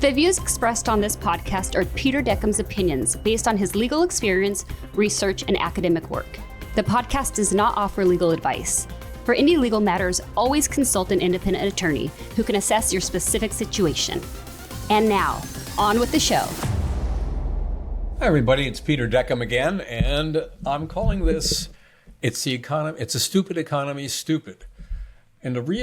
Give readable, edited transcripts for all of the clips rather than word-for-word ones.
The views expressed on this podcast are Peter Deckham's opinions based on his legal experience, research, and academic work. The podcast does not offer legal advice. For any legal matters, always consult an independent attorney who can assess your specific situation. And now, on with the show. Hi everybody, it's Peter Deckham again, and I'm calling this, it's a stupid economy, stupid. And we're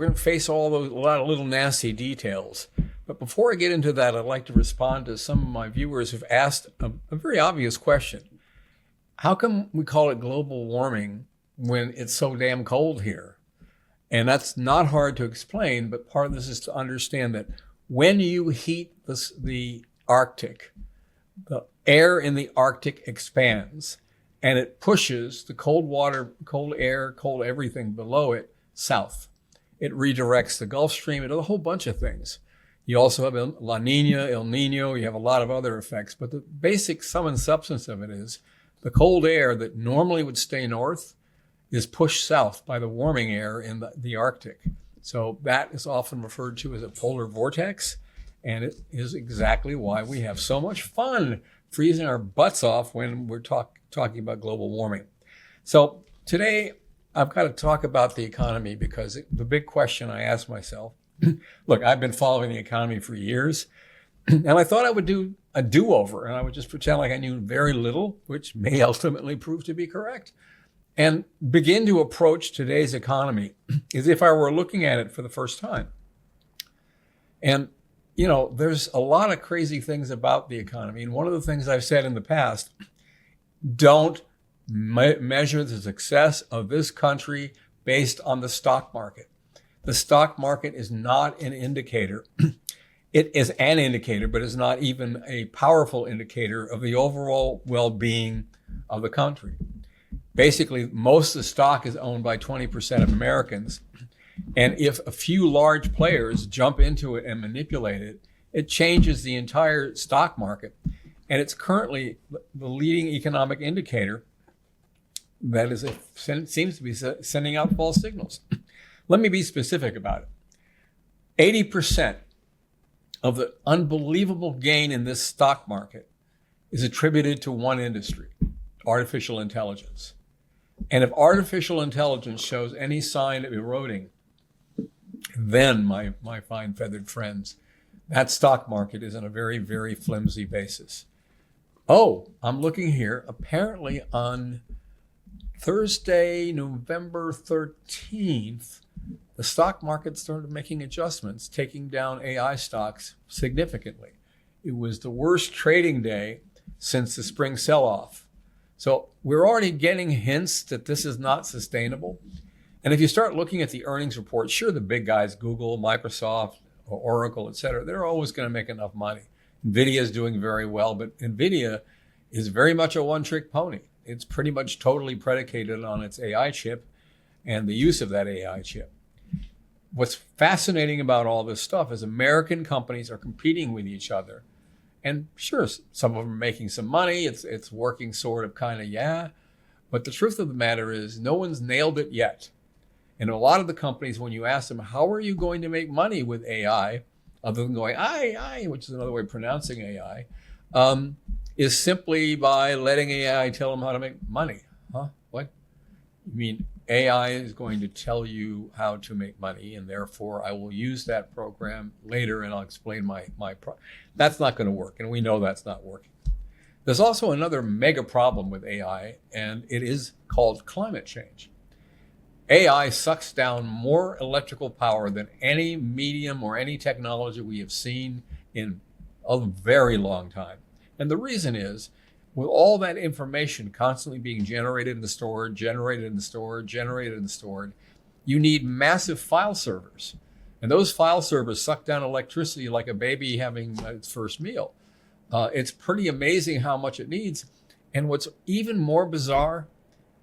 going to face a lot of little nasty details. But before I get into that, I'd like to respond to some of my viewers who've asked a very obvious question. How come we call it global warming when it's so damn cold here? And that's not hard to explain, but part of this is to understand that when you heat the Arctic, the air in the Arctic expands and it pushes the cold water, cold air, cold everything below it south. It redirects the Gulf Stream. It does a whole bunch of things. You also have La Nina, El Nino. You have a lot of other effects. But the basic sum and substance of it is the cold air that normally would stay north is pushed south by the warming air in the Arctic. So that is often referred to as a polar vortex. And it is exactly why we have so much fun freezing our butts off when we're talking about global warming. So today, I've got to talk about the economy because the big question I ask myself, look, I've been following the economy for years, and I thought I would do a do-over, and I would just pretend like I knew very little, which may ultimately prove to be correct, and begin to approach today's economy as if I were looking at it for the first time. And, you know, there's a lot of crazy things about the economy, and one of the things I've said in the past, don't measure the success of this country based on the stock market. The stock market is not an indicator. It is an indicator, but it's not even a powerful indicator of the overall well-being of the country. Basically, most of the stock is owned by 20% of Americans. And if a few large players jump into it and manipulate it, it changes the entire stock market. And it's currently the leading economic indicator that seems to be sending out false signals. Let me be specific about it. 80% of the unbelievable gain in this stock market is attributed to one industry, artificial intelligence. And if artificial intelligence shows any sign of eroding, then, my fine feathered friends, that stock market is on a very, very flimsy basis. Oh, I'm looking here. Apparently on Thursday, November 13th, the stock market started making adjustments, taking down AI stocks significantly. It was the worst trading day since the spring sell-off. So we're already getting hints that this is not sustainable. And if you start looking at the earnings report, sure, the big guys, Google, Microsoft, Oracle, et cetera, they're always going to make enough money. NVIDIA is doing very well, but NVIDIA is very much a one-trick pony. It's pretty much totally predicated on its AI chip and the use of that AI chip. What's fascinating about all this stuff is American companies are competing with each other. And sure, some of them are making some money. It's working sort of kind of, yeah. But the truth of the matter is no one's nailed it yet. And a lot of the companies, when you ask them, how are you going to make money with AI, other than going, I, which is another way of pronouncing AI, is simply by letting AI tell them how to make money. Huh? What? You mean AI is going to tell you how to make money, and therefore I will use that program later and I'll explain my That's not going to work, and we know that's not working. There's also another mega problem with AI, and it is called climate change. AI sucks down more electrical power than any medium or any technology we have seen in a very long time. And the reason is, with all that information constantly being generated and stored, you need massive file servers. And those file servers suck down electricity like a baby having its first meal. It's pretty amazing how much it needs. And what's even more bizarre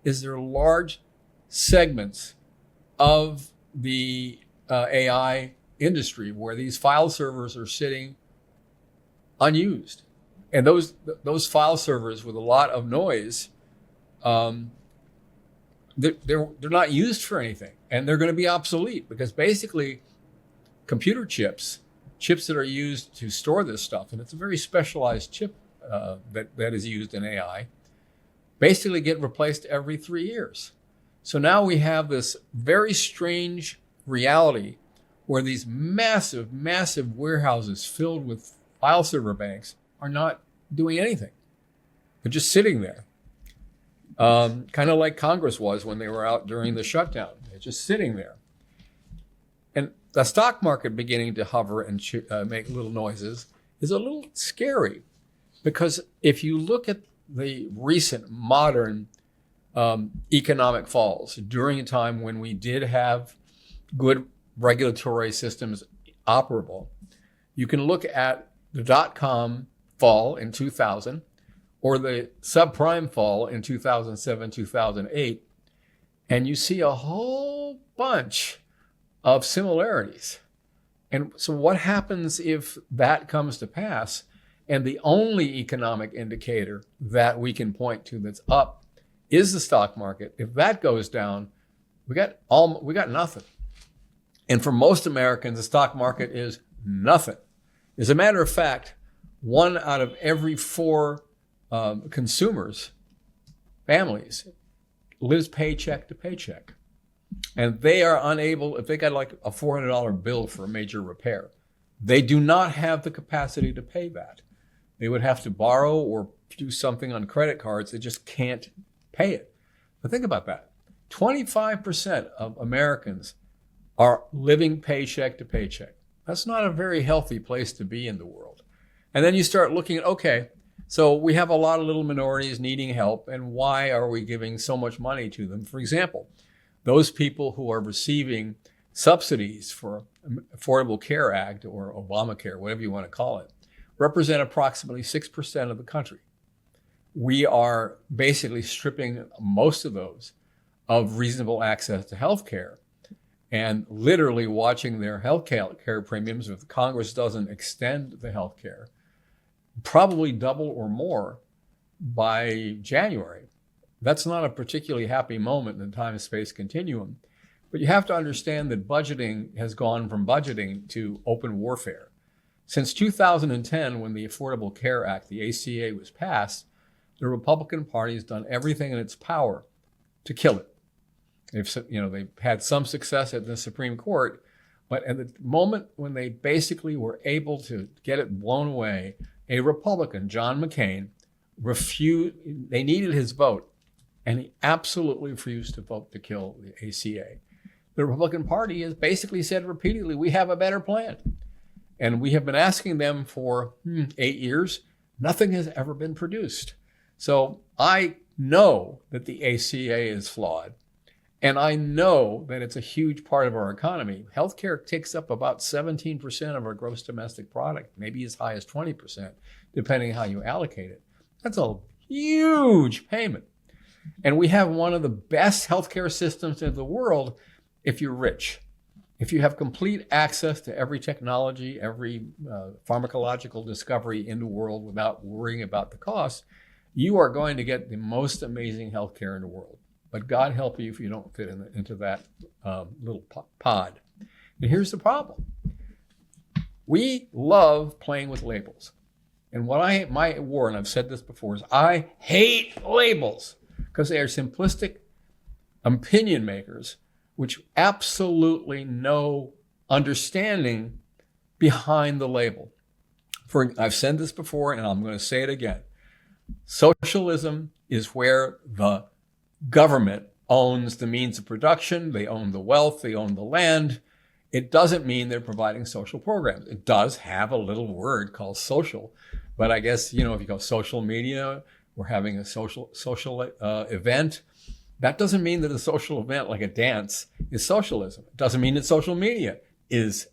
is there are large segments of the AI industry where these file servers are sitting unused. And those file servers with a lot of noise, they're not used for anything, and they're going to be obsolete because basically computer chips chips that are used to store this stuff, and it's a very specialized chip that is used in AI, basically get replaced every 3 years. So now we have this very strange reality where these massive, massive warehouses filled with file server banks are not doing anything. They're just sitting there. Kind of like Congress was when they were out during the shutdown. They're just sitting there. And the stock market beginning to hover and make little noises is a little scary, because if you look at the recent modern economic falls during a time when we did have good regulatory systems operable, you can look at the dot-com fall in 2000 or the subprime fall in 2007, 2008, and you see a whole bunch of similarities. And so what happens if that comes to pass and the only economic indicator that we can point to that's up is the stock market? If that goes down, we got nothing. And for most Americans, the stock market is nothing. As a matter of fact, 1 out of every 4 consumers, families, lives paycheck to paycheck. And they are unable, if they got like a $400 bill for a major repair, they do not have the capacity to pay that. They would have to borrow or do something on credit cards. They just can't pay it. But think about that. 25% of Americans are living paycheck to paycheck. That's not a very healthy place to be in the world. And then you start looking at, okay, so we have a lot of little minorities needing help, and why are we giving so much money to them? For example, those people who are receiving subsidies for Affordable Care Act or Obamacare, whatever you want to call it, represent approximately 6% of the country. We are basically stripping most of those of reasonable access to health care and literally watching their health care premiums, if Congress doesn't extend the health care, probably double or more by January. That's not a particularly happy moment in the time-space continuum. But you have to understand that budgeting has gone from budgeting to open warfare. Since 2010, when the Affordable Care Act, the ACA, was passed, the Republican Party has done everything in its power to kill it. They've had some success at the Supreme Court, but at the moment when they basically were able to get it blown away, a Republican, John McCain, refused. They needed his vote, and he absolutely refused to vote to kill the ACA. The Republican Party has basically said repeatedly, we have a better plan. And we have been asking them for 8 years. Nothing has ever been produced. So I know that the ACA is flawed. And I know that it's a huge part of our economy. Healthcare takes up about 17% of our gross domestic product, maybe as high as 20%, depending how you allocate it. That's a huge payment. And we have one of the best healthcare systems in the world if you're rich. If you have complete access to every technology, every pharmacological discovery in the world without worrying about the cost, you are going to get the most amazing healthcare in the world. But God help you if you don't fit into that little pod. And here's the problem. We love playing with labels. And my war, and I've said this before, is I hate labels because they are simplistic opinion makers which absolutely no understanding behind the label. I've said this before, and I'm going to say it again. Socialism is where the government owns the means of production, they own the wealth, they own the land. It doesn't mean they're providing social programs. It does have a little word called social, but I guess, if you go social media, we're having a social event. That doesn't mean that a social event like a dance is socialism. It doesn't mean that social media is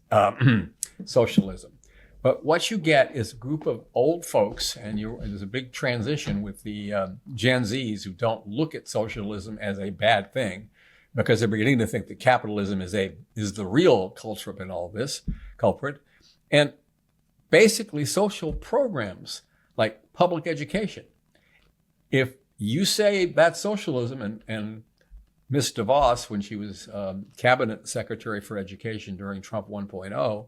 socialism. But what you get is a group of old folks, and there's a big transition with the Gen Zs who don't look at socialism as a bad thing because they're beginning to think that capitalism is the real culprit in all this, and basically social programs like public education. If you say that's socialism, and Ms. DeVos, when she was cabinet secretary for education during Trump 1.0,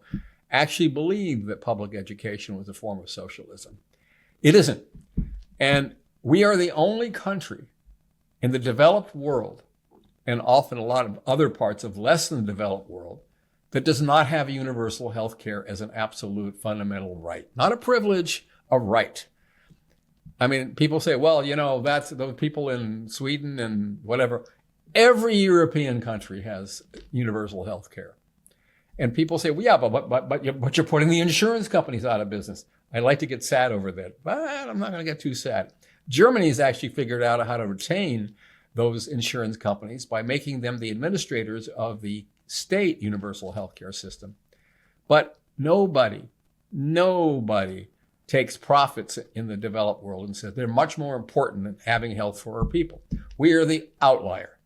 actually believed that public education was a form of socialism. It isn't. And we are the only country in the developed world, and often a lot of other parts of less than developed world, that does not have universal health care as an absolute fundamental right. Not a privilege, a right. I mean, people say, well, that's those people in Sweden and whatever. Every European country has universal health care. And people say, well, yeah, but you're putting the insurance companies out of business. I like to get sad over that, but I'm not going to get too sad. Germany's actually figured out how to retain those insurance companies by making them the administrators of the state universal healthcare system. But nobody takes profits in the developed world and says they're much more important than having health for our people. We are the outlier.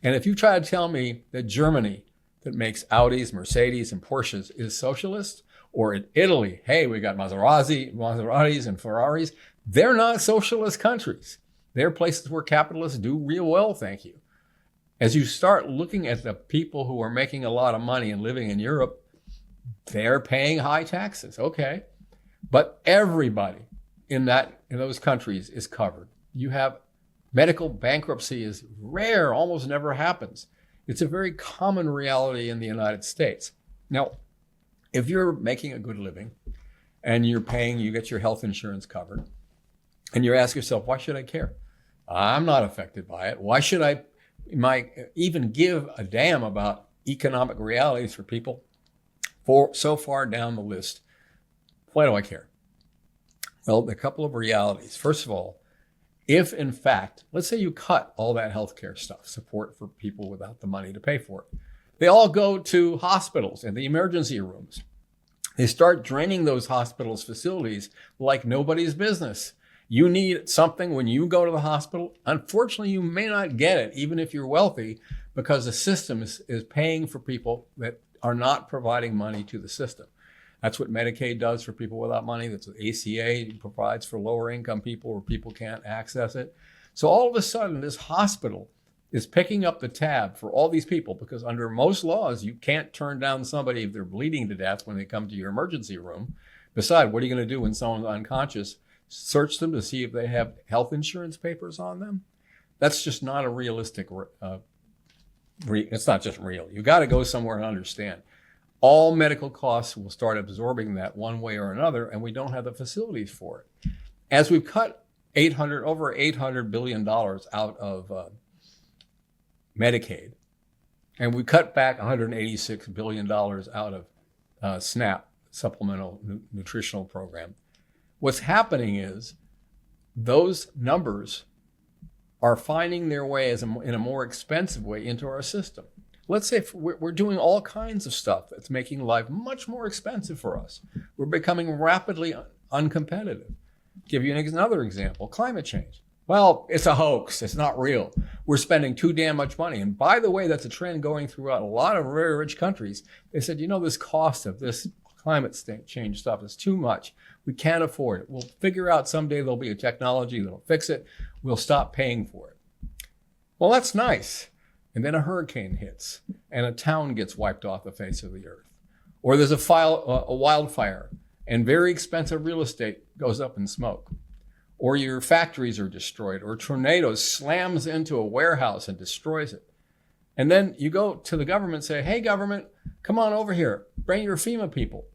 And if you try to tell me that Germany, that makes Audis, Mercedes, and Porsches, is socialist, or in Italy, hey, we got Maseratis and Ferraris, they're not socialist countries. They're places where capitalists do real well, thank you. As you start looking at the people who are making a lot of money and living in Europe, they're paying high taxes, okay. But everybody in those countries is covered. You have medical bankruptcy is rare, almost never happens. It's a very common reality in the United States. Now, if you're making a good living and you get your health insurance covered, and you ask yourself, why should I care? I'm not affected by it. Why should I even give a damn about economic realities for people so far down the list? Why do I care? Well, a couple of realities. First of all, if in fact, let's say you cut all that healthcare stuff, support for people without the money to pay for it, they all go to hospitals and the emergency rooms. They start draining those hospitals' facilities like nobody's business. You need something when you go to the hospital. Unfortunately, you may not get it, even if you're wealthy, because the system is paying for people that are not providing money to the system. That's what Medicaid does for people without money. That's what ACA provides for lower income people where people can't access it. So all of a sudden, this hospital is picking up the tab for all these people, because under most laws, you can't turn down somebody if they're bleeding to death when they come to your emergency room. Besides, what are you going to do when someone's unconscious? Search them to see if they have health insurance papers on them? That's just not a realistic, it's not just real. You got to go somewhere and understand. All medical costs will start absorbing that one way or another, and we don't have the facilities for it. As we've cut over $800 billion out of Medicaid, and we cut back $186 billion out of SNAP, Supplemental Nutritional Program, what's happening is those numbers are finding their way in a more expensive way into our system. Let's say we're doing all kinds of stuff that's making life much more expensive for us. We're becoming rapidly uncompetitive. Give you another example, climate change. Well, it's a hoax. It's not real. We're spending too damn much money. And by the way, that's a trend going throughout a lot of very rich countries. They said, this cost of this climate change stuff is too much. We can't afford it. We'll figure out someday there'll be a technology that'll fix it. We'll stop paying for it. Well, that's nice. And then a hurricane hits and a town gets wiped off the face of the earth. Or there's a wildfire and very expensive real estate goes up in smoke. Or your factories are destroyed, or a tornado slams into a warehouse and destroys it. And then you go to the government and say, hey, government, come on over here. Bring your FEMA people.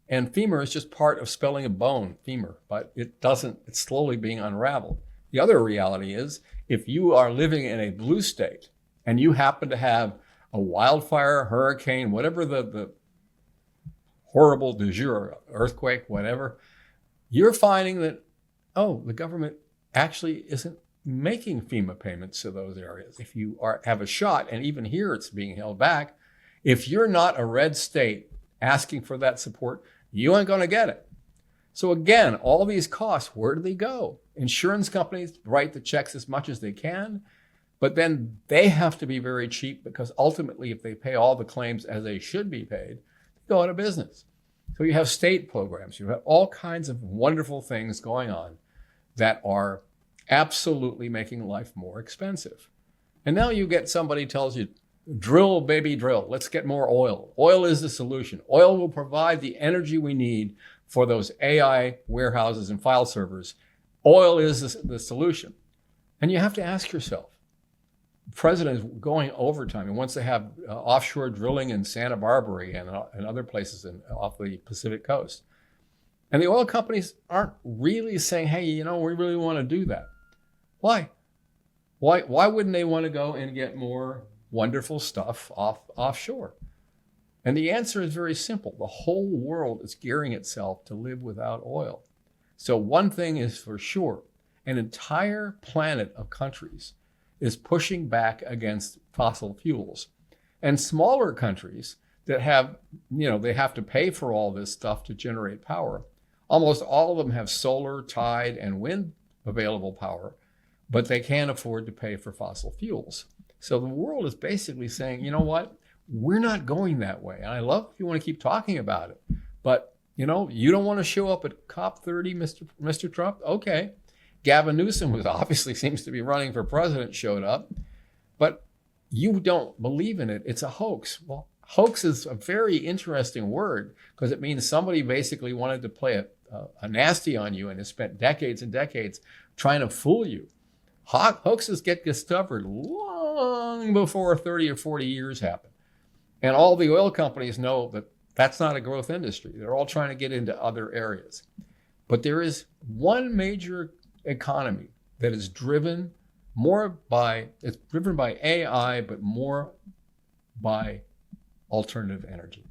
And FEMA is just part of spelling a bone, femur, but it's slowly being unraveled. The other reality is, if you are living in a blue state and you happen to have a wildfire, hurricane, whatever the horrible du jour, earthquake, whatever, you're finding that, the government actually isn't making FEMA payments to those areas. If you have a shot, and even here it's being held back, if you're not a red state asking for that support, you ain't going to get it. So again, all these costs, where do they go? Insurance companies write the checks as much as they can, but then they have to be very cheap, because ultimately, if they pay all the claims as they should be paid, they go out of business. So you have state programs, you have all kinds of wonderful things going on that are absolutely making life more expensive. And now you get somebody tells you, drill, baby, drill. Let's get more oil. Oil is the solution. Oil will provide the energy we need for those AI warehouses and file servers. Oil is the solution. And you have to ask yourself, the president is going overtime. He wants to have offshore drilling in Santa Barbara and other places off the Pacific coast. And the oil companies aren't really saying, hey, we really want to do that. Why? Why wouldn't they want to go and get more wonderful stuff offshore? And the answer is very simple. The whole world is gearing itself to live without oil. So one thing is for sure, an entire planet of countries is pushing back against fossil fuels. And smaller countries that have, they have to pay for all this stuff to generate power. Almost all of them have solar, tide, and wind available power, but they can't afford to pay for fossil fuels. So the world is basically saying, you know what? We're not going that way. And I love if you want to keep talking about it, but you don't want to show up at COP30, Mr. Trump? Okay. Gavin Newsom, who obviously seems to be running for president, showed up, but you don't believe in it. It's a hoax. Well, hoax is a very interesting word because it means somebody basically wanted to play a nasty on you and has spent decades and decades trying to fool you. Hoaxes get discovered long before 30 or 40 years happen. And all the oil companies know that that's not a growth industry. They're all trying to get into other areas. But there is one major economy that is driven by AI, but more by alternative energy.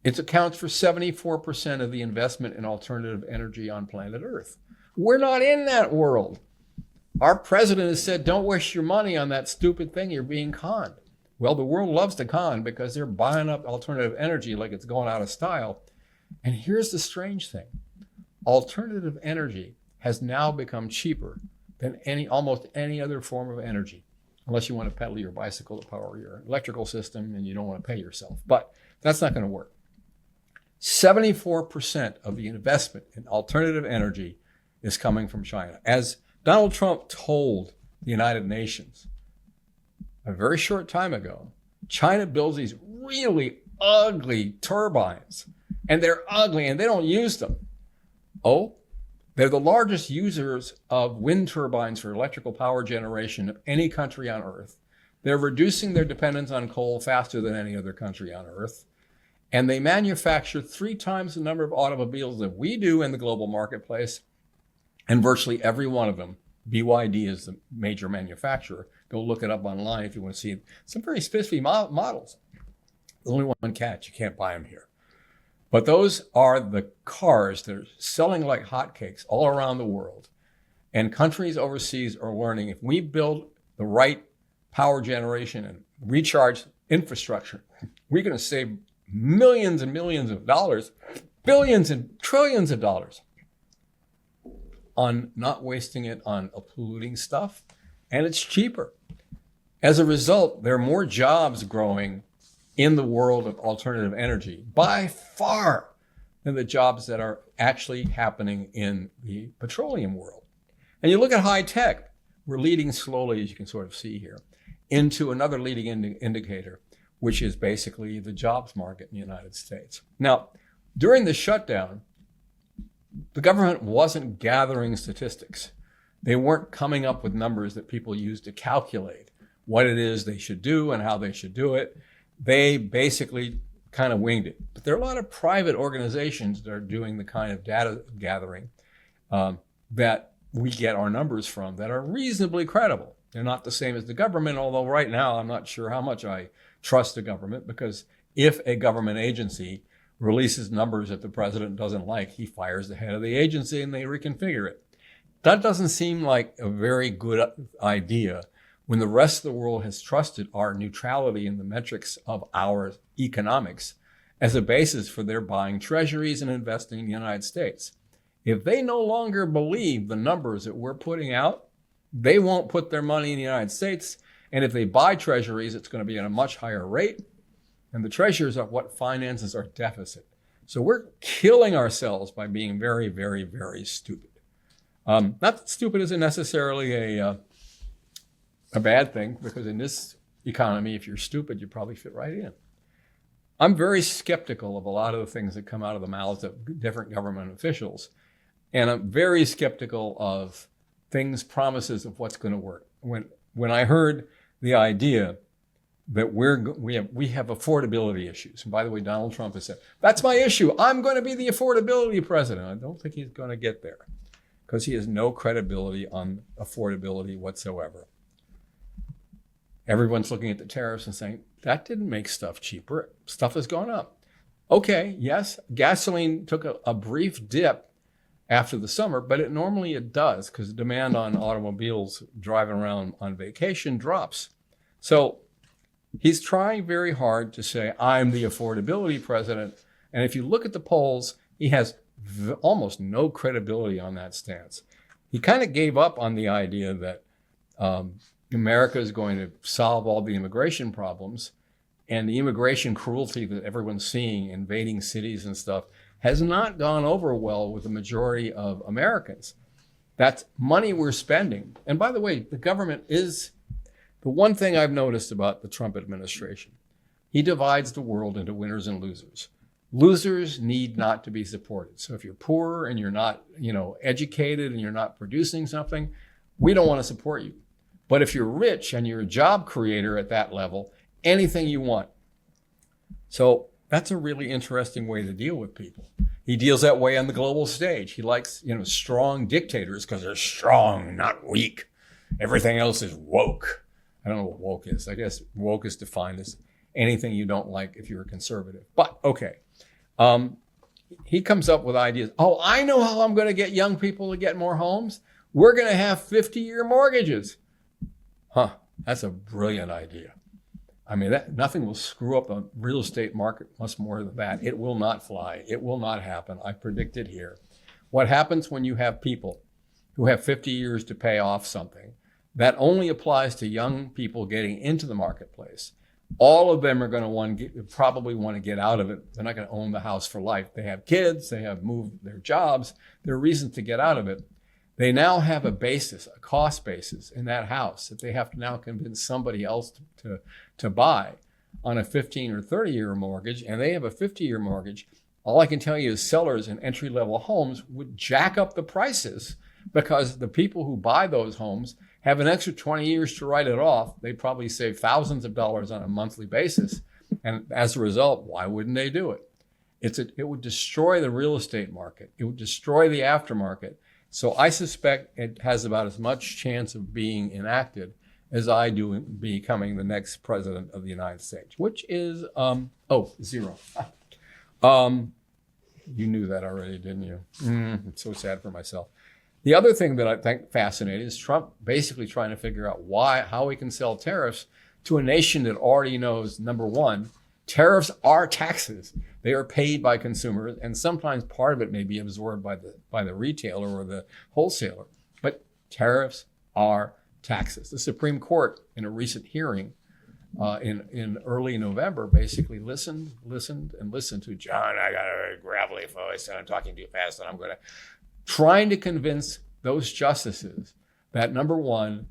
It accounts for 74% of the investment in alternative energy on planet Earth. We're not in that world. Our president has said, don't waste your money on that stupid thing. You're being conned. Well, the world loves to con because they're buying up alternative energy like it's going out of style. And here's the strange thing. Alternative energy has now become cheaper than almost any other form of energy, unless you want to pedal your bicycle to power your electrical system and you don't want to pay yourself. But that's not going to work. 74% of the investment in alternative energy is coming from China. As Donald Trump told the United Nations a very short time ago, China builds these really ugly turbines, and they're ugly and they don't use them. Oh, they're the largest users of wind turbines for electrical power generation of any country on Earth. They're reducing their dependence on coal faster than any other country on Earth. And they manufacture 3 times the number of automobiles that we do in the global marketplace. And virtually every one of them, BYD is the major manufacturer. Go look it up online if you want to see some very spiffy models. There's only one catch, you can't buy them here. But those are the cars that are selling like hotcakes all around the world. And countries overseas are learning if we build the right power generation and recharge infrastructure, we're going to save millions and millions of dollars, billions and trillions of dollars on not wasting it on polluting stuff. And it's cheaper. As a result, there are more jobs growing in the world of alternative energy by far than the jobs that are actually happening in the petroleum world. And you look at high tech, we're leading slowly, as you can sort of see here, into another leading indicator, which is basically the jobs market in the United States. Now, during the shutdown, the government wasn't gathering statistics. They weren't coming up with numbers that people use to calculate what it is they should do and how they should do it. They basically kind of winged it. But there are a lot of private organizations that are doing the kind of data gathering that we get our numbers from that are reasonably credible. They're not the same as the government, although right now I'm not sure how much I trust the government, because if a government agency releases numbers that the president doesn't like, he fires the head of the agency and they reconfigure it. That doesn't seem like a very good idea when the rest of the world has trusted our neutrality in the metrics of our economics as a basis for their buying treasuries and investing in the United States. If they no longer believe the numbers that we're putting out, they won't put their money in the United States. And if they buy treasuries, it's going to be at a much higher rate. And the treasuries are what finances our deficit. So we're killing ourselves by being very, very, very stupid. Not that stupid isn't necessarily a bad thing, because in this economy. If you're stupid, you probably fit right in. I'm very skeptical of a lot of the things that come out of the mouths of different government officials. And I'm very skeptical of promises of what's going to work. When I heard the idea that we have affordability issues, and by the way, Donald Trump has said, that's my issue. I'm going to be the affordability president. I don't think he's going to get there because he has no credibility on affordability whatsoever. Everyone's looking at the tariffs and saying, that didn't make stuff cheaper. Stuff has gone up. Okay, yes, gasoline took a brief dip after the summer, but it does because demand on automobiles driving around on vacation drops. So he's trying very hard to say, I'm the affordability president. And if you look at the polls, he has almost no credibility on that stance. He kind of gave up on the idea that America is going to solve all the immigration problems, and the immigration cruelty that everyone's seeing, invading cities and stuff, has not gone over well with the majority of Americans. That's money we're spending. And by the way, the government is the one thing I've noticed about the Trump administration. He divides the world into winners and losers. Losers need not to be supported. So if you're poor and you're not, educated and you're not producing something, we don't want to support you. But if you're rich and you're a job creator at that level, anything you want. So that's a really interesting way to deal with people. He deals that way on the global stage. He likes, strong dictators because they're strong, not weak. Everything else is woke. I don't know what woke is. I guess woke is defined as anything you don't like if you're a conservative. But okay. He comes up with ideas. Oh, I know how I'm going to get young people to get more homes. We're going to have 50-year mortgages. That's a brilliant idea. I mean, nothing will screw up the real estate market much more than that. It will not fly. It will not happen. I predict it here. What happens when you have people who have 50 years to pay off something, that only applies to young people getting into the marketplace. All of them are going to probably want to get out of it. They're not going to own the house for life. They have kids. They have moved their jobs. There are reasons to get out of it. They now have a basis, a cost basis in that house that they have to now convince somebody else to buy on a 15 or 30-year mortgage, and they have a 50-year mortgage. All I can tell you is sellers in entry-level homes would jack up the prices because the people who buy those homes have an extra 20 years to write it off. They probably save thousands of dollars on a monthly basis. And as a result, why wouldn't they do it? It would destroy the real estate market. It would destroy the aftermarket. So I suspect it has about as much chance of being enacted as I do in becoming the next president of the United States, which is, 0. You knew that already, didn't you? It's so sad for myself. The other thing that I think fascinating is Trump basically trying to figure out how he can sell tariffs to a nation that already knows, number one, tariffs are taxes. They are paid by consumers, and sometimes part of it may be absorbed by the retailer or the wholesaler. But tariffs are taxes. The Supreme Court, in a recent hearing in early November, basically listened to John. I got a gravelly voice, and I'm talking too fast, and I'm going to trying to convince those justices that, number one,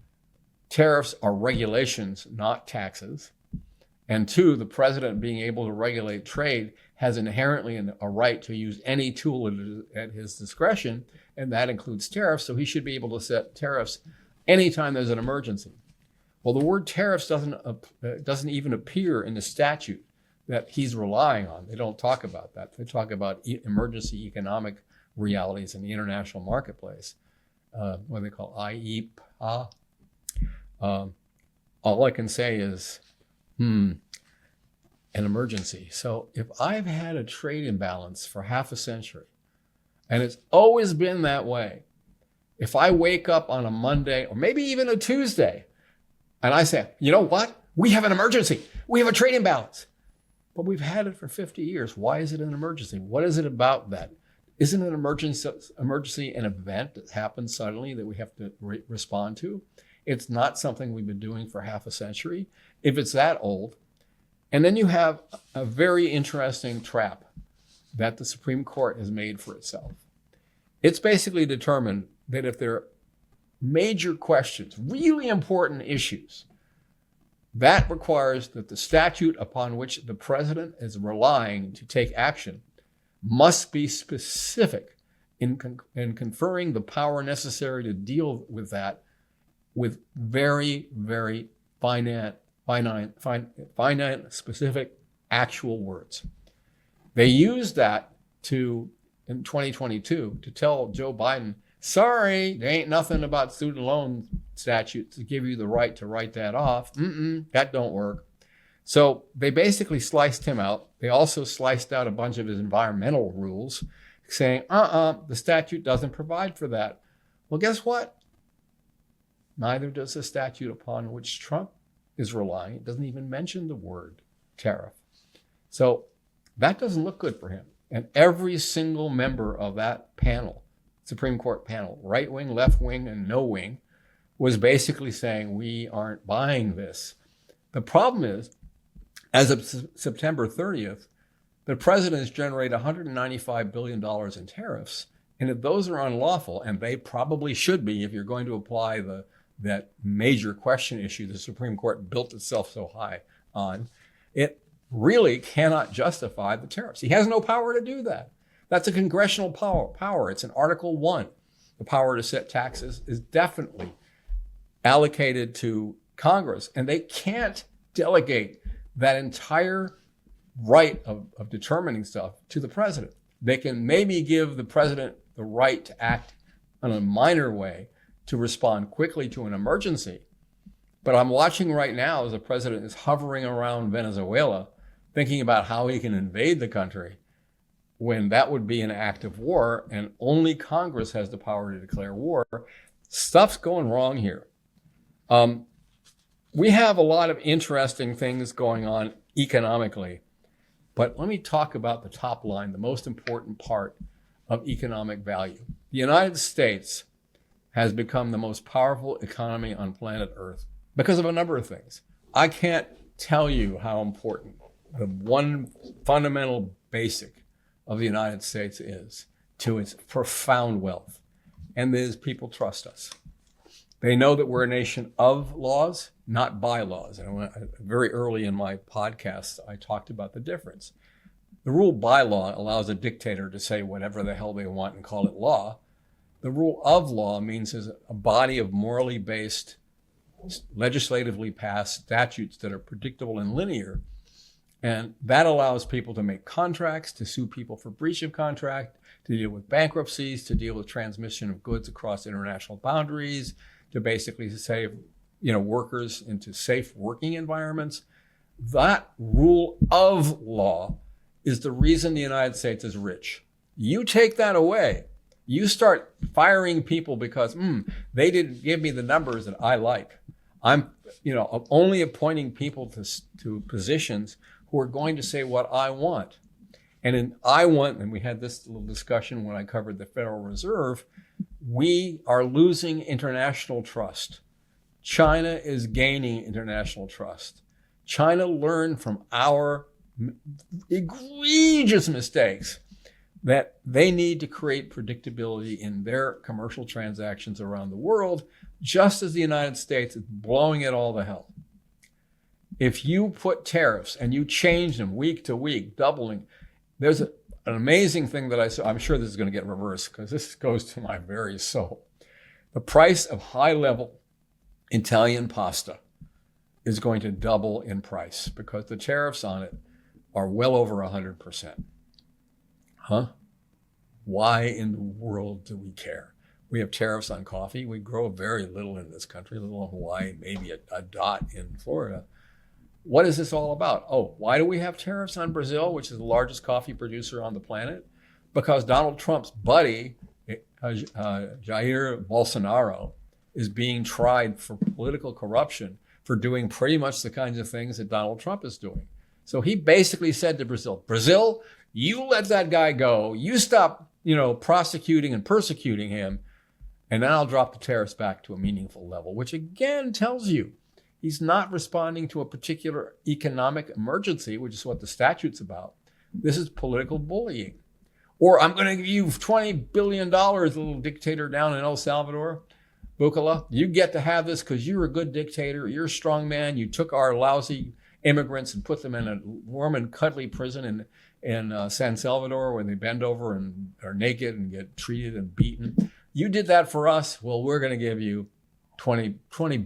tariffs are regulations, not taxes. And two, the president being able to regulate trade has inherently a right to use any tool at his discretion, and that includes tariffs. So he should be able to set tariffs anytime there's an emergency. Well, the word tariffs doesn't even appear in the statute that he's relying on. They don't talk about that. They talk about emergency economic realities in the international marketplace, what they call IEEPA. All I can say is, an emergency. So if I've had a trade imbalance for half a century, and it's always been that way, if I wake up on a Monday or maybe even a Tuesday, and I say, you know what? We have an emergency. We have a trade imbalance. But we've had it for 50 years. Why is it an emergency? What is it about that? Isn't an emergency an event that happens suddenly that we have to respond to? It's not something we've been doing for half a century, if it's that old. And then you have a very interesting trap that the Supreme Court has made for itself. It's basically determined that if there are major questions, really important issues, That requires that the statute upon which the president is relying to take action must be specific in conferring the power necessary to deal with that with very, very finite, specific, actual words. They used that in 2022 to tell Joe Biden, sorry, there ain't nothing about student loan statutes to give you the right to write that off. That don't work. So they basically sliced him out. They also sliced out a bunch of his environmental rules, saying, the statute doesn't provide for that. Well, guess what? Neither does the statute upon which Trump is relying. It doesn't even mention the word tariff. So that doesn't look good for him. And every single member of that panel, Supreme Court panel, right wing, left wing, and no wing, was basically saying, we aren't buying this. The problem is, as of September 30th, the president has generated $195 billion in tariffs. And if those are unlawful, and they probably should be if you're going to apply that major question issue the Supreme Court built itself so high on, it really cannot justify the tariffs. He has no power to do that. That's a congressional power. It's in Article 1. The power to set taxes is definitely allocated to Congress, and they can't delegate that entire right of determining stuff to the president. They can maybe give the president the right to act in a minor way to respond quickly to an emergency. But I'm watching right now as the president is hovering around Venezuela, thinking about how he can invade the country when that would be an act of war, and only Congress has the power to declare war. Stuff's going wrong here. We have a lot of interesting things going on economically, but let me talk about the top line, the most important part of economic value. The United States has become the most powerful economy on planet Earth because of a number of things. I can't tell you how important the one fundamental basic of the United States is to its profound wealth, and that is people trust us. They know that we're a nation of laws, not bylaws. And very early in my podcast, I talked about the difference. The rule by law allows a dictator to say whatever the hell they want and call it law. The rule of law means is a body of morally based, legislatively passed statutes that are predictable and linear. And that allows people to make contracts, to sue people for breach of contract, to deal with bankruptcies, to deal with transmission of goods across international boundaries, to basically save, workers into safe working environments. That rule of law is the reason the United States is rich. You take that away, you start firing people because they didn't give me the numbers that I like. I'm, only appointing people to positions who are going to say what I want. And we had this little discussion when I covered the Federal Reserve, we are losing international trust. China is gaining international trust. China learned from our egregious mistakes that they need to create predictability in their commercial transactions around the world, just as the United States is blowing it all to hell. If you put tariffs and you change them week to week, doubling, there's an amazing thing that I saw. I'm sure this is going to get reversed because this goes to my very soul. The price of high-level Italian pasta is going to double in price because the tariffs on it are well over 100%. Why in the world do we care? We have tariffs on coffee. We grow very little in this country, a little in Hawaii, maybe a dot in Florida. What is this all about? Why do we have tariffs on Brazil, which is the largest coffee producer on the planet? Because Donald Trump's buddy, Jair Bolsonaro, is being tried for political corruption for doing pretty much the kinds of things that Donald Trump is doing. So he basically said to Brazil, you let that guy go. You stop, prosecuting and persecuting him, and then I'll drop the tariffs back to a meaningful level, which again tells you he's not responding to a particular economic emergency, which is what the statute's about. This is political bullying. Or I'm going to give you $20 billion, little dictator down in El Salvador. Bukala, you get to have this because you're a good dictator. You're a strong man. You took our lousy immigrants and put them in a warm and cuddly prison in San Salvador where they bend over and are naked and get treated and beaten. You did that for us. Well, we're going to give you 20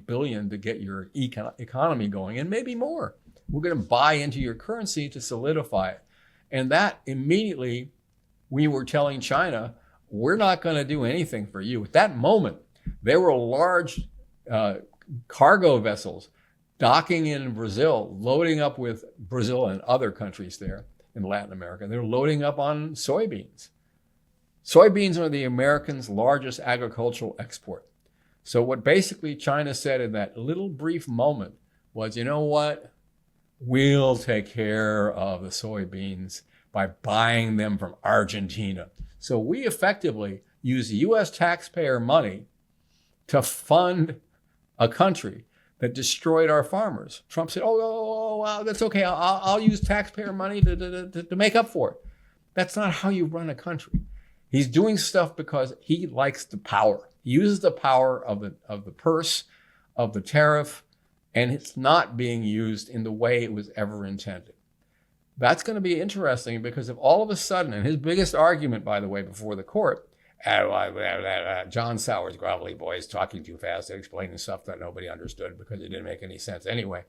billion to get your economy going, and maybe more. We're going to buy into your currency to solidify it. And that immediately, we were telling China, we're not going to do anything for you. At that moment, there were large cargo vessels docking in Brazil, loading up with Brazil and other countries there in Latin America. They're loading up on soybeans. Soybeans are the Americans' largest agricultural export. So what basically China said in that little brief moment was, you know what? We'll take care of the soybeans by buying them from Argentina. So we effectively use U.S. taxpayer money to fund a country that destroyed our farmers. Trump said, oh, that's okay. I'll use taxpayer money to make up for it. That's not how you run a country. He's doing stuff because he likes the power. He uses the power of the purse, of the tariff, and it's not being used in the way it was ever intended. That's going to be interesting because if all of a sudden, and his biggest argument, by the way, before the court, John Sauer's grovelly voice talking too fast and explaining stuff that nobody understood because it didn't make any sense anyway.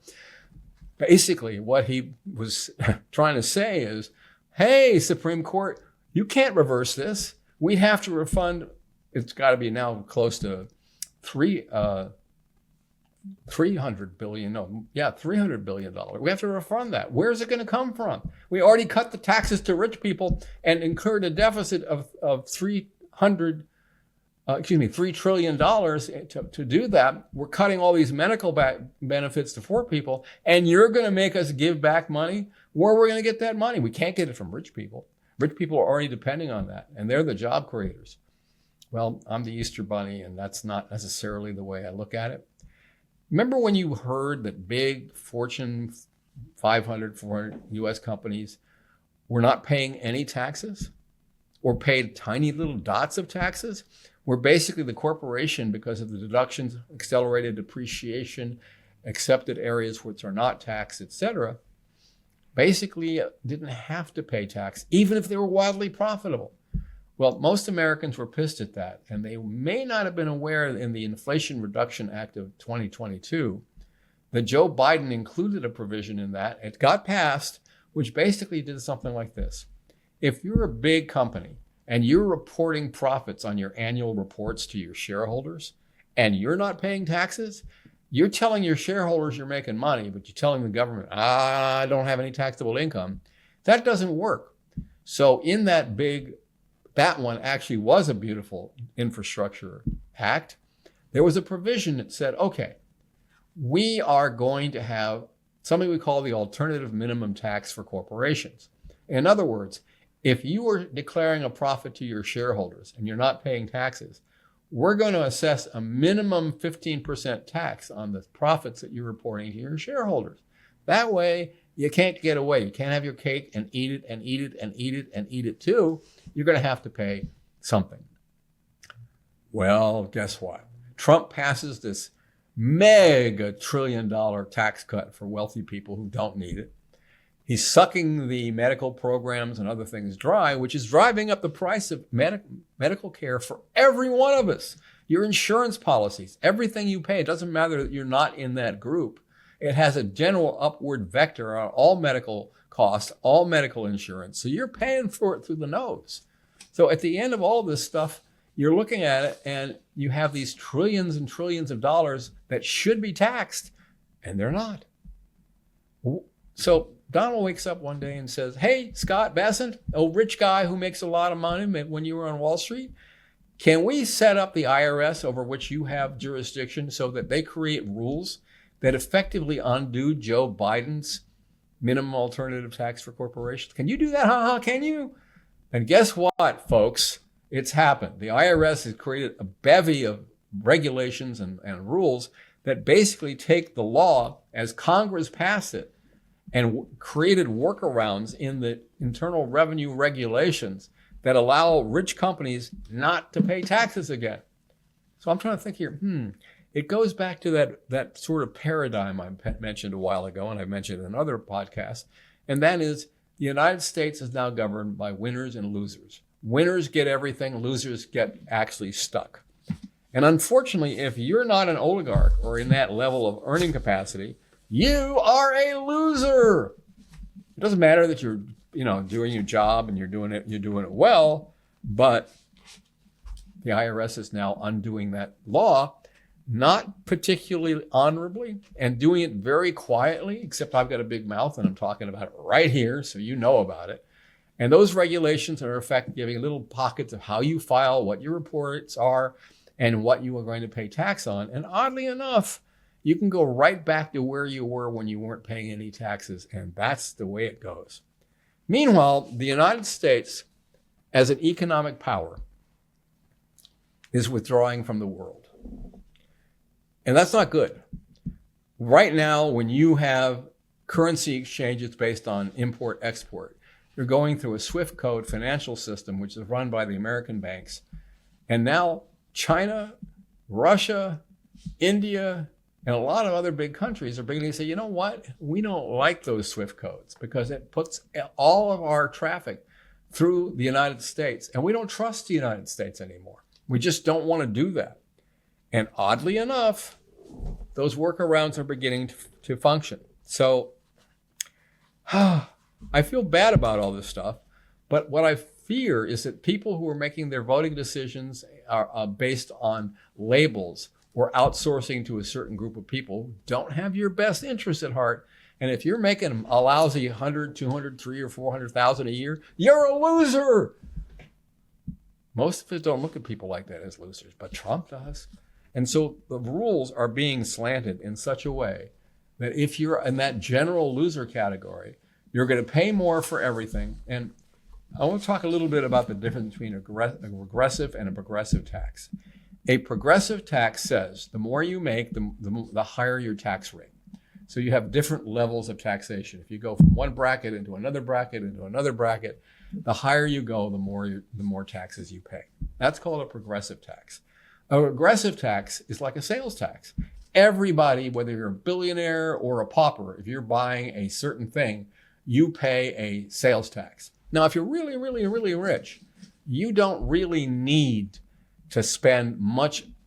Basically, what he was trying to say is, hey, Supreme Court, you can't reverse this. We'd have to refund, it's got to be now close to $300 billion. $300 billion. We have to refund that. Where's it going to come from? We already cut the taxes to rich people and incurred a deficit of $3 trillion to do that. We're cutting all these medical benefits to poor people, and you're going to make us give back money? Where are we going to get that money? We can't get it from rich people. Rich people are already depending on that, and they're the job creators. Well, I'm the Easter Bunny, and that's not necessarily the way I look at it. Remember when you heard that big Fortune 500, 400 U.S. companies were not paying any taxes or paid tiny little dots of taxes? Where basically the corporation, because of the deductions, accelerated depreciation, accepted areas which are not taxed, etc., basically didn't have to pay tax, even if they were wildly profitable. Well, most Americans were pissed at that, and they may not have been aware in the Inflation Reduction Act of 2022 that Joe Biden included a provision in that. It got passed, which basically did something like this. If you're a big company and you're reporting profits on your annual reports to your shareholders, and you're not paying taxes, you're telling your shareholders you're making money, but you're telling the government, I don't have any taxable income. That doesn't work. So in that one actually was a beautiful infrastructure act. There was a provision that said, okay, we are going to have something we call the alternative minimum tax for corporations. In other words, if you were declaring a profit to your shareholders and you're not paying taxes, we're going to assess a minimum 15% tax on the profits that you're reporting to your shareholders. That way, you can't get away. You can't have your cake and eat it and eat it and eat it and eat it too. You're going to have to pay something. Well, guess what? Trump passes this mega $1 trillion tax cut for wealthy people who don't need it. He's sucking the medical programs and other things dry, which is driving up the price of medical care for every one of us. Your insurance policies, everything you pay, it doesn't matter that you're not in that group. It has a general upward vector on all medical costs, all medical insurance. So you're paying for it through the nose. So at the end of all of this stuff, you're looking at it and you have these trillions and trillions of dollars that should be taxed, and they're not. So Donald wakes up one day and says, hey, Scott Bessent, a rich guy who makes a lot of money when you were on Wall Street, can we set up the IRS over which you have jurisdiction so that they create rules that effectively undo Joe Biden's minimum alternative tax for corporations? Can you do that? Can you? And guess what, folks? It's happened. The IRS has created a bevy of regulations and rules that basically take the law as Congress passed it and created workarounds in the Internal Revenue regulations that allow rich companies not to pay taxes again. So I'm trying to think here, it goes back to that sort of paradigm I mentioned a while ago, and I mentioned in another podcast, and that is the United States is now governed by winners and losers. Winners get everything, losers get actually stuck. And unfortunately, if you're not an oligarch or in that level of earning capacity, you are a loser. It doesn't matter that you're, doing your job and you're doing it well, but the IRS is now undoing that law, not particularly honorably, and doing it very quietly, except I've got a big mouth and I'm talking about it right here, so you know about it. And those regulations are in effect giving little pockets of how you file, what your reports are, and what you are going to pay tax on. And oddly enough, you can go right back to where you were when you weren't paying any taxes, and that's the way it goes. Meanwhile, the United States, as an economic power, is withdrawing from the world. And that's not good. Right now, when you have currency exchanges based on import-export, you're going through a SWIFT code financial system, which is run by the American banks. And now China, Russia, India, and a lot of other big countries are beginning to say, you know what? We don't like those SWIFT codes because it puts all of our traffic through the United States. And we don't trust the United States anymore. We just don't want to do that. And oddly enough, those workarounds are beginning to function. So I feel bad about all this stuff, but what I fear is that people who are making their voting decisions are based on labels or outsourcing to a certain group of people don't have your best interests at heart. And if you're making a lousy 100, 200, 300 or 400,000 a year, you're a loser. Most of us don't look at people like that as losers, but Trump does. And so the rules are being slanted in such a way that if you're in that general loser category, you're going to pay more for everything. And I want to talk a little bit about the difference between a regressive and a progressive tax. A progressive tax says the more you make, the higher your tax rate. So you have different levels of taxation. If you go from one bracket into another bracket, the higher you go, the more taxes you pay. That's called a progressive tax. A regressive tax is like a sales tax. Everybody, whether you're a billionaire or a pauper, if you're buying a certain thing, you pay a sales tax. Now, if you're really, really, really rich, you don't really need to spend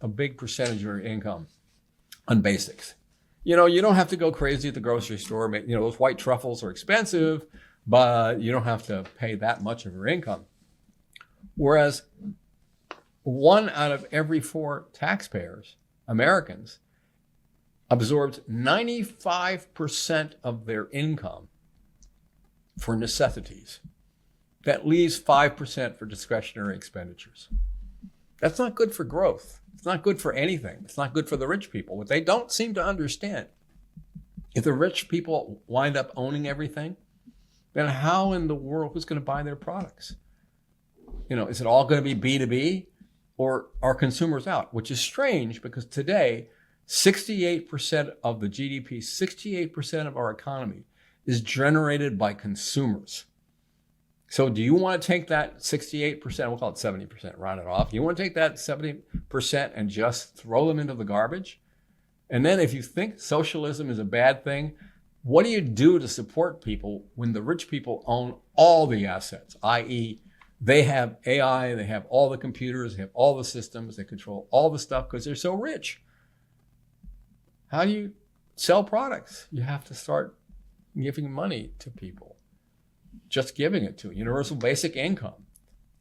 a big percentage of your income on basics. You don't have to go crazy at the grocery store. Those white truffles are expensive, but you don't have to pay that much of your income. Whereas 1 out of every 4 taxpayers, Americans, absorbs 95% of their income for necessities. That leaves 5% for discretionary expenditures. That's not good for growth. It's not good for anything. It's not good for the rich people. What they don't seem to understand, if the rich people wind up owning everything, then how in the world who's going to buy their products? Is it all going to be B2B, or are consumers out? Which is strange because today, 68% of the GDP, 68% of our economy is generated by consumers. So do you want to take that 68%, we'll call it 70%, round it off. You want to take that 70% and just throw them into the garbage? And then if you think socialism is a bad thing, what do you do to support people when the rich people own all the assets, i.e., they have AI, they have all the computers, they have all the systems, they control all the stuff because they're so rich? How do you sell products? You have to start giving money to people. Just giving it to universal basic income.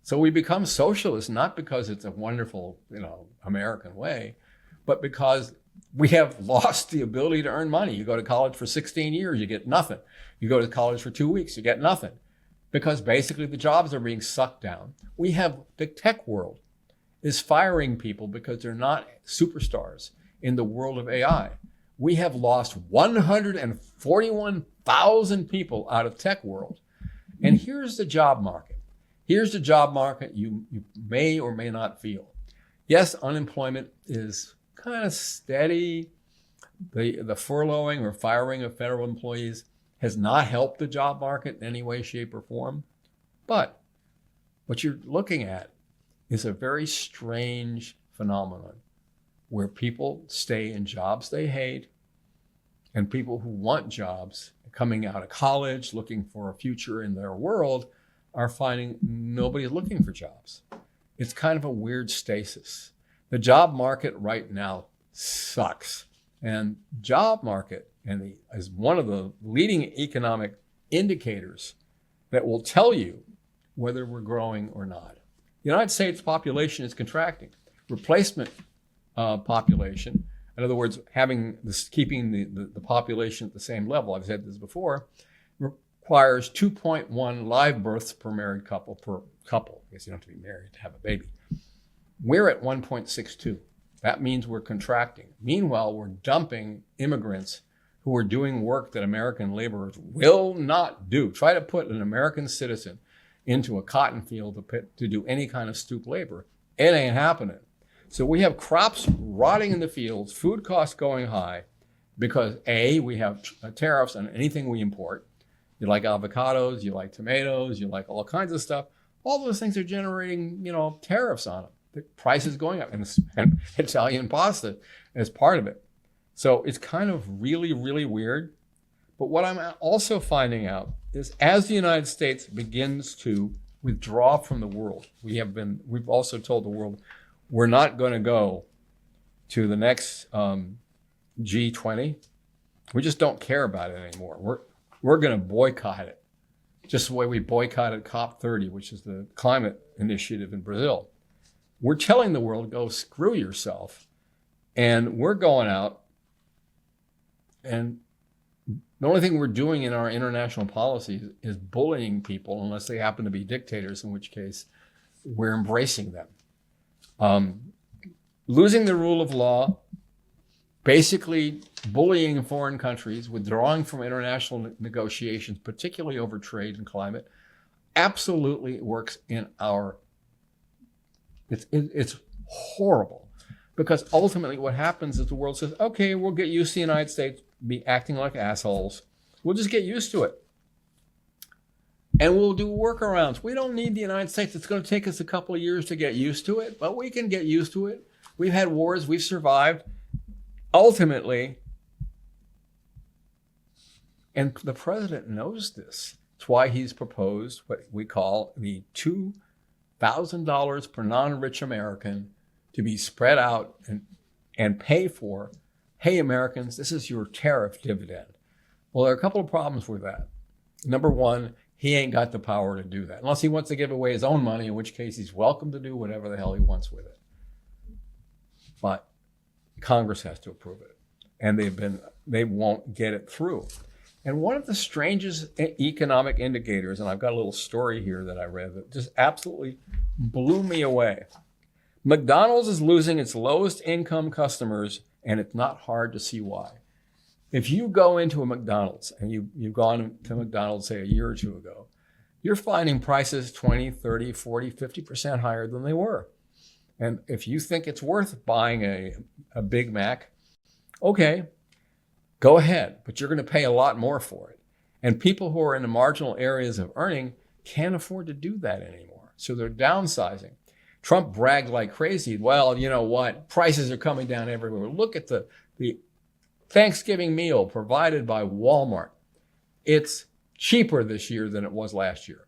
So we become socialists, not because it's a wonderful, American way, but because we have lost the ability to earn money. You go to college for 16 years, you get nothing. You go to college for 2 weeks, you get nothing. Because basically the jobs are being sucked down. We have the tech world is firing people because they're not superstars in the world of AI. We have lost 141,000 people out of tech world. And here's the job market. Here's the job market you may or may not feel. Yes, unemployment is kind of steady. The furloughing or firing of federal employees has not helped the job market in any way, shape, or form. But what you're looking at is a very strange phenomenon where people stay in jobs they hate, and people who want jobs coming out of college, looking for a future in their world, are finding nobody's looking for jobs. It's kind of a weird stasis. The job market right now sucks. And job market is one of the leading economic indicators that will tell you whether we're growing or not. The United States population is contracting. Replacement population, in other words, keeping the population at the same level, I've said this before, requires 2.1 live births per married couple. I guess you don't have to be married to have a baby. We're at 1.62. That means we're contracting. Meanwhile, we're dumping immigrants who are doing work that American laborers will not do. Try to put an American citizen into a cotton field to do any kind of stoop labor. It ain't happening. So we have crops rotting in the fields, food costs going high, because A, we have tariffs on anything we import. You like avocados, you like tomatoes, you like all kinds of stuff. All those things are generating, tariffs on them. The price is going up, and Italian pasta is part of it. So it's kind of really, really weird. But what I'm also finding out is as the United States begins to withdraw from the world, we've also told the world we're not going to go to the next G20. We just don't care about it anymore. We're going to boycott it, just the way we boycotted COP30, which is the climate initiative in Brazil. We're telling the world, go screw yourself. And we're going out, and the only thing we're doing in our international policies is bullying people, unless they happen to be dictators, in which case we're embracing them. Losing the rule of law, basically bullying foreign countries, withdrawing from international negotiations, particularly over trade and climate, absolutely works in our. It's horrible, because ultimately what happens is the world says, okay, we'll get used to the United States be acting like assholes. We'll just get used to it. And we'll do workarounds. We don't need the United States. It's going to take us a couple of years to get used to it, but we can get used to it. We've had wars. We've survived. Ultimately, and the president knows this. It's why he's proposed what we call the $2,000 per non-rich American to be spread out and pay for, hey, Americans, this is your tariff dividend. Well, there are a couple of problems with that. Number one, he ain't got the power to do that, unless he wants to give away his own money, in which case he's welcome to do whatever the hell he wants with it. But Congress has to approve it, and they won't get it through. And one of the strangest economic indicators, and I've got a little story here that I read that just absolutely blew me away. McDonald's is losing its lowest income customers, and it's not hard to see why. If you go into a McDonald's, and you've gone to McDonald's, say, a year or two ago, you're finding prices 20, 30, 40, 50% higher than they were. And if you think it's worth buying a Big Mac, okay, go ahead, but you're going to pay a lot more for it. And people who are in the marginal areas of earning can't afford to do that anymore. So they're downsizing. Trump bragged like crazy. Well, you know what? Prices are coming down everywhere. Look at the Thanksgiving meal provided by Walmart. It's cheaper this year than it was last year.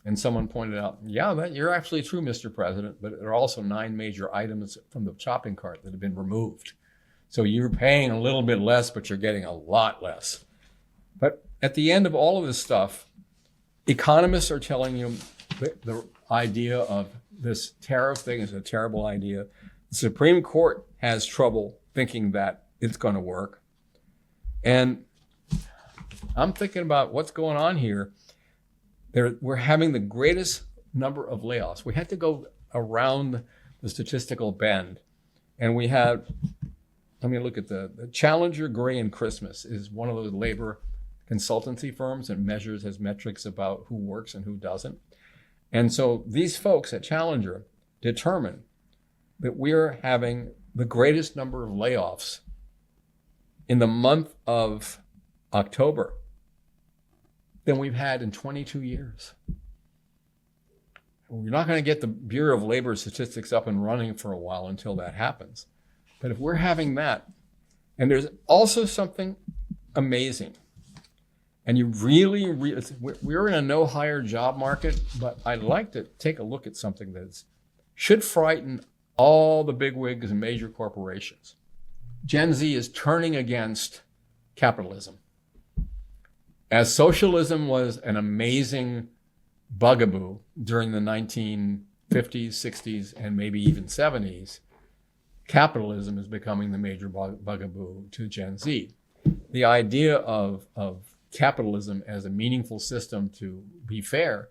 And someone pointed out, yeah, you're actually true, Mr. President, but there are also 9 major items from the shopping cart that have been removed. So you're paying a little bit less, but you're getting a lot less. But at the end of all of this stuff, economists are telling you the idea of this tariff thing is a terrible idea. The Supreme Court has trouble thinking that it's going to work. And I'm thinking about what's going on here. We're having the greatest number of layoffs. We had to go around the statistical bend. And we had, let me look at the Challenger, Gray, and Christmas is one of those labor consultancy firms that has metrics about who works and who doesn't. And so these folks at Challenger determined that we're having the greatest number of layoffs in the month of October than we've had in 22 years. We're not going to get the Bureau of Labor Statistics up and running for a while until that happens. But if we're having that, and there's also something amazing, and you really, we're in a no hire job market, but I'd like to take a look at something that should frighten all the bigwigs and major corporations. Gen Z is turning against capitalism. As socialism was an amazing bugaboo during the 1950s, 60s, and maybe even 70s, capitalism is becoming the major bugaboo to Gen Z. The idea of capitalism as a meaningful system to be fair,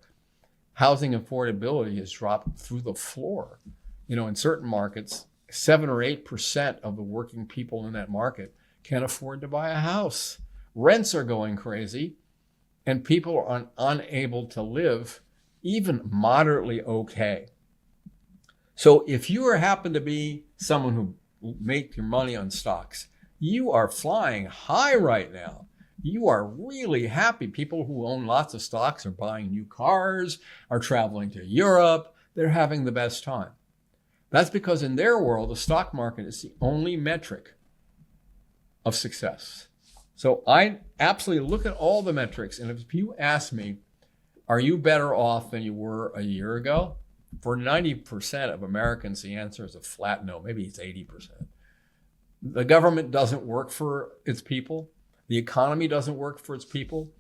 housing affordability has dropped through the floor. In certain markets, 7 or 8% of the working people in that market can't afford to buy a house. Rents are going crazy, and people are unable to live even moderately okay. So if you happen to be someone who make your money on stocks, you are flying high right now. You are really happy. People who own lots of stocks are buying new cars, are traveling to Europe. They're having the best time. That's because in their world, the stock market is the only metric of success. So I absolutely look at all the metrics. And if you ask me, are you better off than you were a year ago? For 90% of Americans, the answer is a flat no. Maybe it's 80%. The government doesn't work for its people. The economy doesn't work for its people.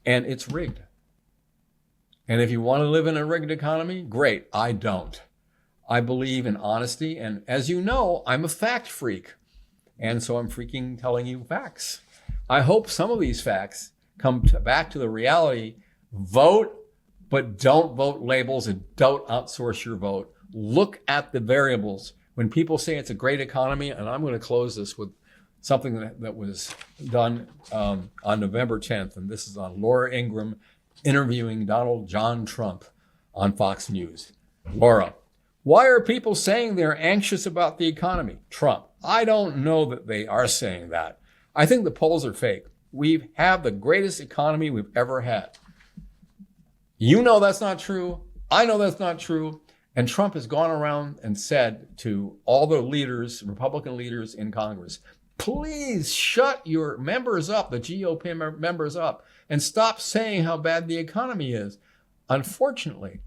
And it's rigged. And if you want to live in a rigged economy, great. I don't. I believe in honesty. And as you know, I'm a fact freak. And so I'm freaking telling you facts. I hope some of these facts come back to the reality. Vote, but don't vote labels and don't outsource your vote. Look at the variables. When people say it's a great economy, and I'm going to close this with something that was done on November 10th, and this is on Laura Ingraham interviewing Donald John Trump on Fox News. Laura, why are people saying they're anxious about the economy? Trump, I don't know that they are saying that. I think the polls are fake. We have the greatest economy we've ever had. You know that's not true. I know that's not true. And Trump has gone around and said to all the leaders, Republican leaders in Congress, please shut your members up, the GOP members up, and stop saying how bad the economy is. Unfortunately,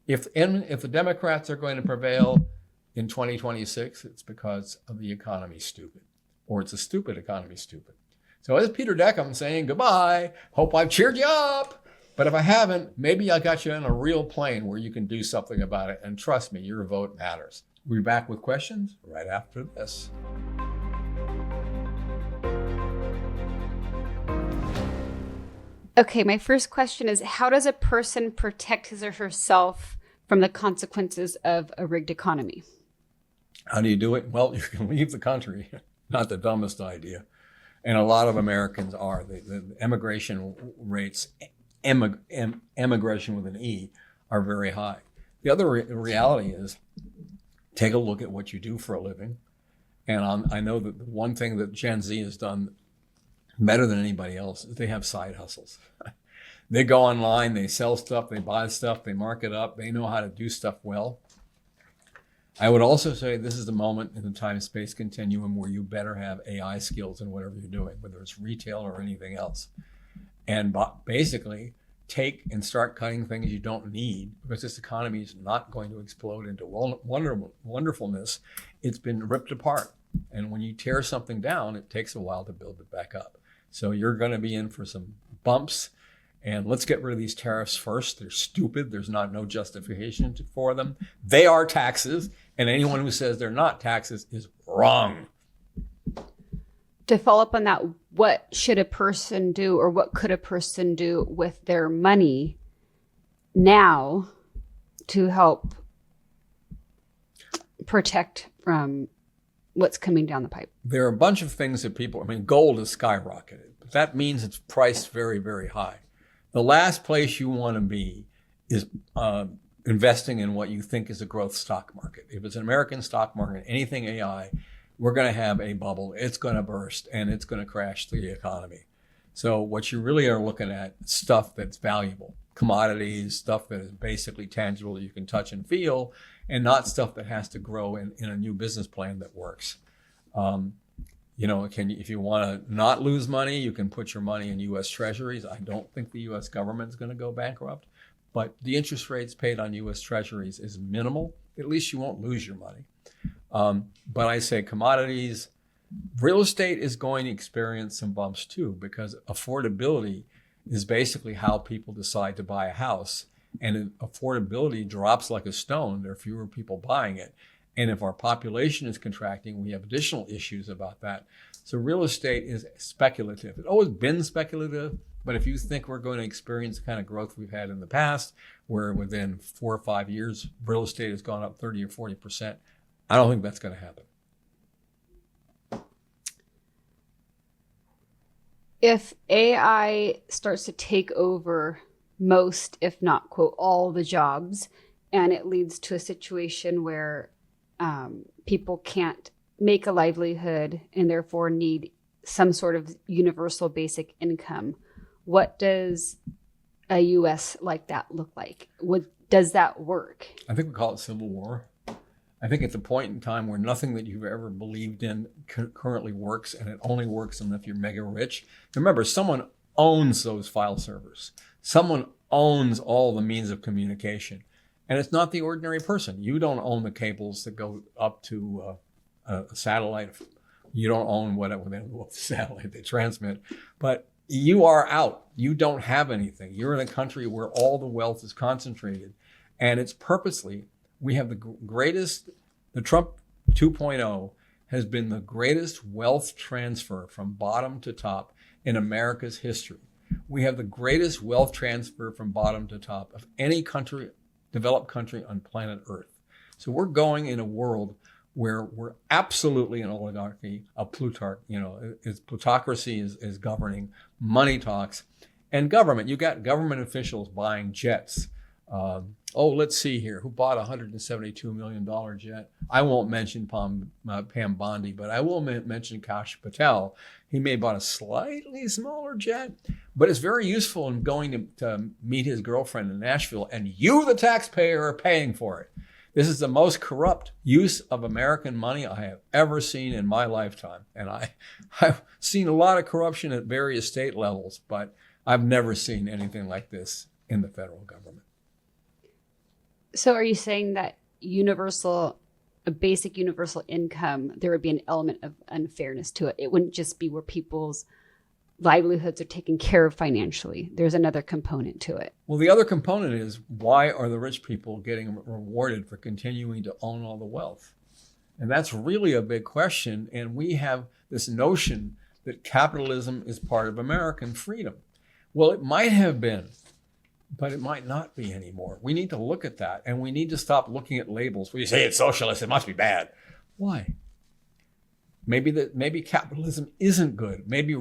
if the Democrats are going to prevail in 2026, it's because of the economy stupid, or it's a stupid economy stupid. So as Peter Deckham saying goodbye, hope I've cheered you up. But if I haven't, maybe I got you on a real plane where you can do something about it. And trust me, your vote matters. We'll be back with questions right after this. Okay, my first question is, how does a person protect his or herself from the consequences of a rigged economy? How do you do it? Well, you can leave the country. Not the dumbest idea. And a lot of Americans are. The immigration rates, emigration with an E, are very high. The other reality is, take a look at what you do for a living. And I know that the one thing that Gen Z has done better than anybody else is they have side hustles. They go online, they sell stuff, they buy stuff, they mark it up, they know how to do stuff well. I would also say this is the moment in the time-space continuum where you better have AI skills in whatever you're doing, whether it's retail or anything else. And basically take and start cutting things you don't need, because this economy is not going to explode into wonderfulness. It's been ripped apart. And when you tear something down, it takes a while to build it back up. So you're going to be in for some bumps. And let's get rid of these tariffs first. They're stupid. There's no justification for them. They are taxes. And anyone who says they're not taxes is wrong. To follow up on that, what should a person do, or what could a person do with their money now to help protect from what's coming down the pipe? There are a bunch of things that gold has skyrocketed. But that means it's priced very, very high. The last place you want to be is investing in what you think is a growth stock market. If it's an American stock market, anything AI, we're going to have a bubble. It's going to burst and it's going to crash the economy. So what you really are looking at is stuff that's valuable, commodities, stuff that is basically tangible that you can touch and feel, and not stuff that has to grow in a new business plan that works. If you want to not lose money, you can put your money in U.S. Treasuries. I don't think the U.S. government is going to go bankrupt, but the interest rates paid on U.S. Treasuries is minimal. At least you won't lose your money. But I say commodities, real estate is going to experience some bumps too, because affordability is basically how people decide to buy a house. And affordability drops like a stone. There are fewer people buying it. And if our population is contracting, we have additional issues about that. So real estate is speculative. It's always been speculative, but if you think we're going to experience the kind of growth we've had in the past, where within 4 or 5 years, real estate has gone up 30 or 40%, I don't think that's going to happen. If AI starts to take over most, if not, quote, all the jobs, and it leads to a situation where people can't make a livelihood and therefore need some sort of universal basic income, what does a U.S. like that look like? Does that work? I think we call it civil war. I think it's a point in time where nothing that you've ever believed in currently works, and it only works if you're mega rich. Remember, someone owns those file servers. Someone owns all the means of communication. And it's not the ordinary person. You don't own the cables that go up to a satellite. You don't own whatever the satellite they transmit. But you are out. You don't have anything. You're in a country where all the wealth is concentrated. And it's purposely, we have the Trump 2.0 has been the greatest wealth transfer from bottom to top in America's history. We have the greatest wealth transfer from bottom to top of any country, developed country on planet Earth. So we're going in a world where we're absolutely an oligarchy, a plutarch, plutocracy is governing, money talks, and government. You got government officials buying jets. Let's see here. Who bought a $172 million jet? I won't mention Pam Bondi, but I will mention Kash Patel. He may have bought a slightly smaller jet, but it's very useful in going to meet his girlfriend in Nashville, and you, the taxpayer, are paying for it. This is the most corrupt use of American money I have ever seen in my lifetime. And I've seen a lot of corruption at various state levels, but I've never seen anything like this in the federal government. So are you saying that a basic universal income, there would be an element of unfairness to it? It wouldn't just be where people's livelihoods are taken care of financially. There's another component to it. Well, the other component is, why are the rich people getting rewarded for continuing to own all the wealth? And that's really a big question. And we have this notion that capitalism is part of American freedom. Well, it might have been, but it might not be anymore. We need to look at that, and we need to stop looking at labels. When you say it's socialist, it must be bad. Why? Maybe capitalism isn't good. Maybe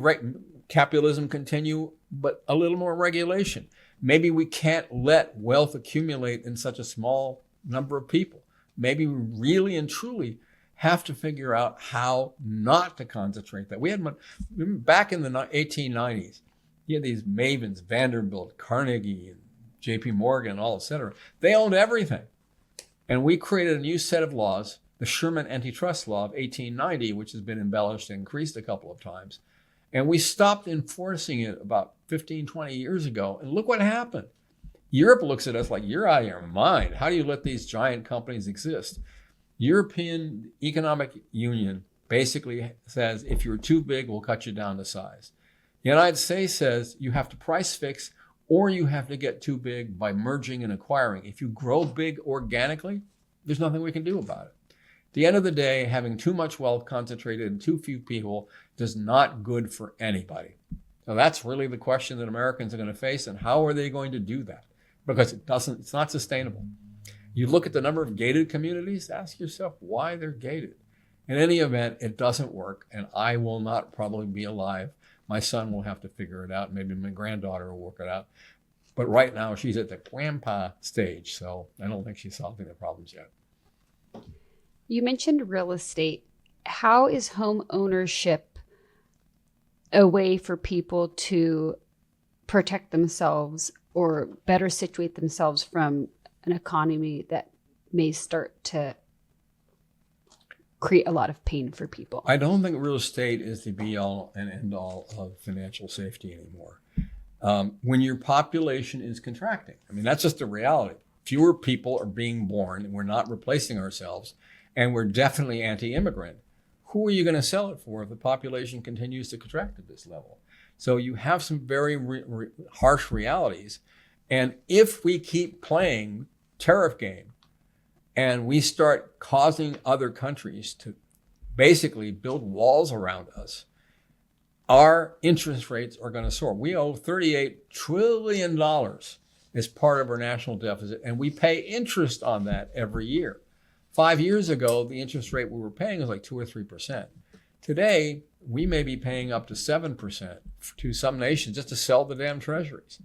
capitalism continue, but a little more regulation. Maybe we can't let wealth accumulate in such a small number of people. Maybe we really and truly have to figure out how not to concentrate that. We had back in the 1890s. You had these mavens, Vanderbilt, Carnegie, and J.P. Morgan, all et cetera. They owned everything. And we created a new set of laws, the Sherman Antitrust Law of 1890, which has been embellished and increased a couple of times. And we stopped enforcing it about 15, 20 years ago. And look what happened. Europe looks at us like, you're out of your mind. How do you let these giant companies exist? European Economic Union basically says, if you're too big, we'll cut you down to size. The United States says you have to price fix, or you have to get too big by merging and acquiring. If you grow big organically, there's nothing we can do about it. At the end of the day, having too much wealth concentrated in too few people is not good for anybody. So that's really the question that Americans are going to face, and how are they going to do that? Because it's not sustainable. You look at the number of gated communities, ask yourself why they're gated. In any event, it doesn't work, and I will not probably be alive. My son will have to figure it out. Maybe my granddaughter will work it out. But right now, she's at the grandpa stage, so I don't think she's solving the problems yet. You mentioned real estate. How is home ownership a way for people to protect themselves or better situate themselves from an economy that may start to create a lot of pain for people. I don't think real estate is the be all and end all of financial safety anymore. When your population is contracting, I mean, that's just a reality. Fewer people are being born, and we're not replacing ourselves, and we're definitely anti-immigrant. Who are you going to sell it for if the population continues to contract at this level? So you have some very harsh realities. And if we keep playing tariff game and we start causing other countries to basically build walls around us, our interest rates are going to soar. We owe $38 trillion as part of our national deficit, and we pay interest on that every year. 5 years ago, the interest rate we were paying was like 2 or 3%. Today, we may be paying up to 7% to some nations just to sell the damn treasuries.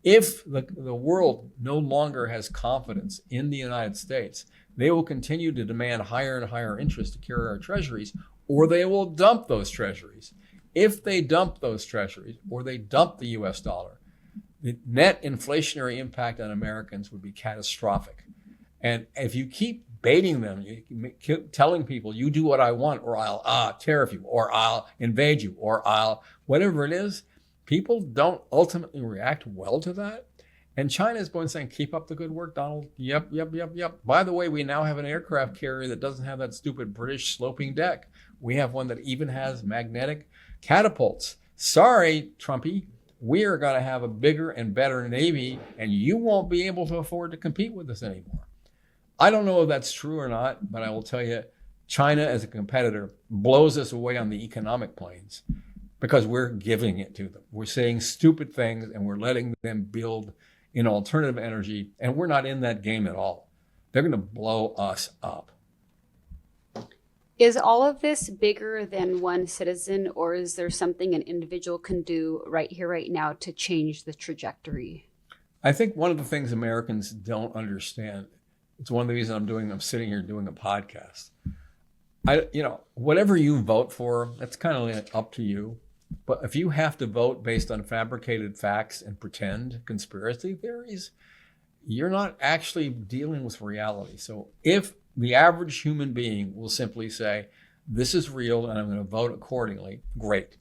If the world no longer has confidence in the United States, they will continue to demand higher and higher interest to carry our treasuries, or they will dump those treasuries. If they dump those treasuries, or they dump the US dollar, the net inflationary impact on Americans would be catastrophic. And if you keep baiting them, you keep telling people, you do what I want, or I'll tariff you, or I'll invade you, or I'll whatever it is, people don't ultimately react well to that. And China is going saying, keep up the good work, Donald. Yep. By the way, we now have an aircraft carrier that doesn't have that stupid British sloping deck. We have one that even has magnetic catapults. Sorry, Trumpy, we are going to have a bigger and better Navy, and you won't be able to afford to compete with us anymore. I don't know if that's true or not, but I will tell you, China as a competitor blows us away on the economic planes because we're giving it to them. We're saying stupid things and we're letting them build in alternative energy, and we're not in that game at all. They're going to blow us up. Is all of this bigger than one citizen, or is there something an individual can do right here, right now to change the trajectory? I think one of the things Americans don't understand, it's one of the reasons I'm sitting here doing a podcast. Whatever you vote for, that's kind of up to you. But if you have to vote based on fabricated facts and pretend conspiracy theories, you're not actually dealing with reality. So if the average human being will simply say, this is real and I'm going to vote accordingly, great.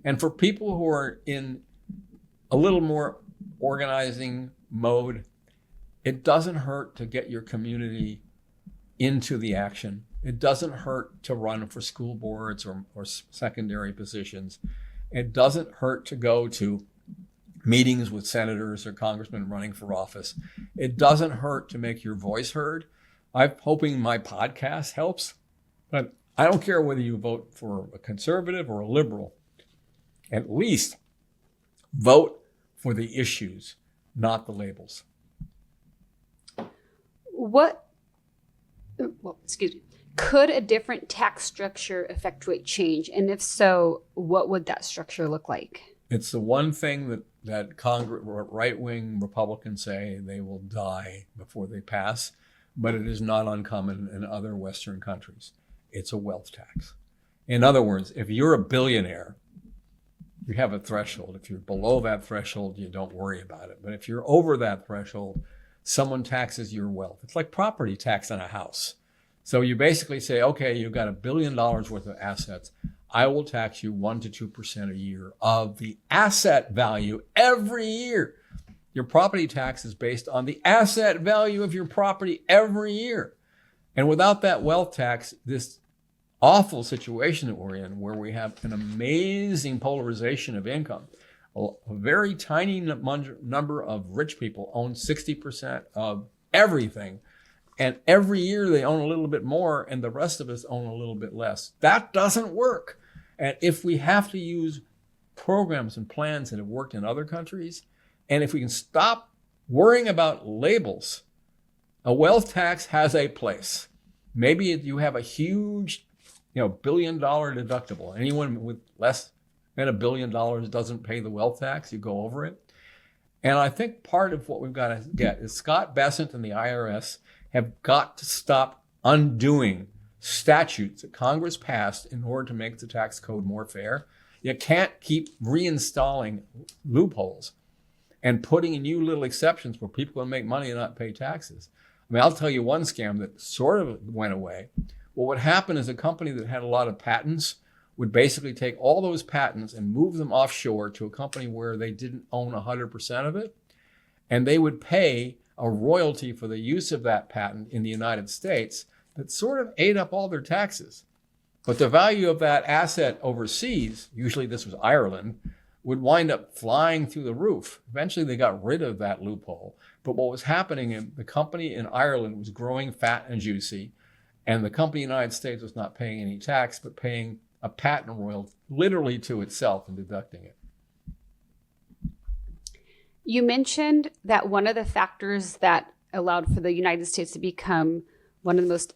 And for people who are in a little more organizing mode, it doesn't hurt to get your community into the action. It doesn't hurt to run for school boards or secondary positions. It doesn't hurt to go to meetings with senators or congressmen running for office. It doesn't hurt to make your voice heard. I'm hoping my podcast helps, but I don't care whether you vote for a conservative or a liberal. At least vote for the issues, not the labels. Could a different tax structure effectuate change? And if so, what would that structure look like? It's the one thing that Congress, right-wing Republicans say they will die before they pass, but it is not uncommon in other Western countries. It's a wealth tax. In other words, if you're a billionaire, you have a threshold. If you're below that threshold, you don't worry about it. But if you're over that threshold, someone taxes your wealth. It's like property tax on a house. So you basically say, okay, you've got $1 billion worth of assets. I will tax you 1% to 2% a year of the asset value every year. Your property tax is based on the asset value of your property every year. And without that wealth tax, this awful situation that we're in, where we have an amazing polarization of income, a very tiny number of rich people own 60% of everything. And every year they own a little bit more, and the rest of us own a little bit less. That doesn't work. And if we have to use programs and plans that have worked in other countries, and if we can stop worrying about labels, a wealth tax has a place. Maybe you have a huge, $1 billion deductible. Anyone with less than $1 billion doesn't pay the wealth tax. You go over it. And I think part of what we've got to get is Scott Bessent and the IRS have got to stop undoing statutes that Congress passed in order to make the tax code more fair. You can't keep reinstalling loopholes and putting in new little exceptions where people can make money and not pay taxes. I mean, I'll tell you one scam that sort of went away What would happen is a company that had a lot of patents would basically take all those patents and move them offshore to a company where they didn't own 100% of it. And they would pay a royalty for the use of that patent in the United States that sort of ate up all their taxes. But the value of that asset overseas, usually this was Ireland, would wind up flying through the roof. Eventually they got rid of that loophole. But what was happening in the company in Ireland was growing fat and juicy, and the company in the United States was not paying any tax, but paying a patent royalty literally to itself and deducting it. You mentioned that one of the factors that allowed for the United States to become one of the most,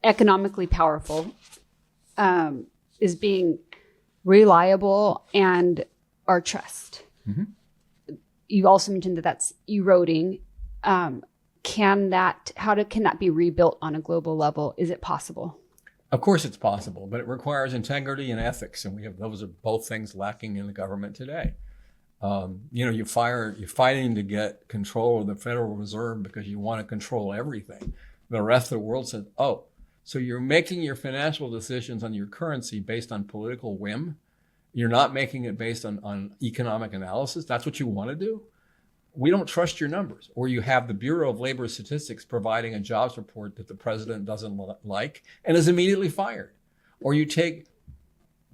economically powerful is being reliable and our trust. Mm-hmm. You also mentioned that that's eroding. Can that be rebuilt on a global level? Is it possible? Of course it's possible, but it requires integrity and ethics, and those are both things lacking in the government today. You're fighting to get control of the Federal Reserve because you want to control everything. The rest of the world says, oh, so you're making your financial decisions on your currency based on political whim? You're not making it based on economic analysis? That's what you want to do? We don't trust your numbers. Or you have the Bureau of Labor Statistics providing a jobs report that the president doesn't like and is immediately fired. Or you take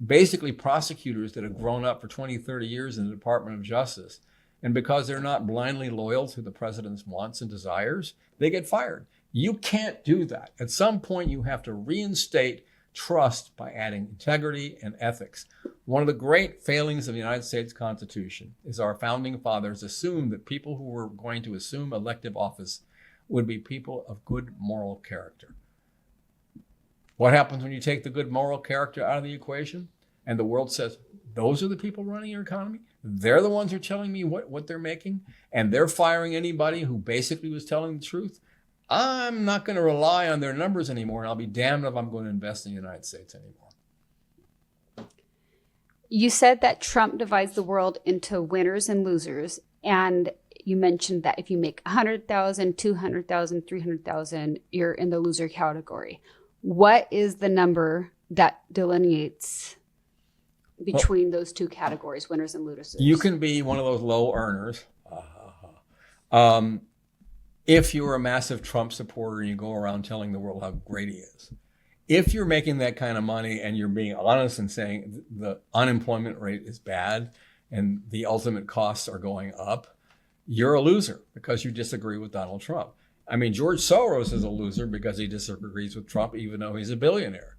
basically prosecutors that have grown up for 20, 30 years in the Department of Justice, and because they're not blindly loyal to the president's wants and desires, they get fired. You can't do that. At some point, you have to reinstate trust by adding integrity and ethics. One of the great failings of the United States Constitution is our founding fathers assumed that people who were going to assume elective office would be people of good moral character. What happens when you take the good moral character out of the equation and the world says, those are the people running your economy? They're the ones who are telling me what they're making, and they're firing anybody who basically was telling the truth? I'm not going to rely on their numbers anymore, and I'll be damned if I'm going to invest in the United States anymore. You said that Trump divides the world into winners and losers, and you mentioned that if you make 100,000, 200,000, 300,000, you're in the loser category. What is the number that delineates between those two categories, winners and losers? You can be one of those low earners. If you're a massive Trump supporter and you go around telling the world how great he is. If you're making that kind of money and you're being honest and saying the unemployment rate is bad and the ultimate costs are going up, you're a loser because you disagree with Donald Trump. I mean, George Soros is a loser because he disagrees with Trump, even though he's a billionaire.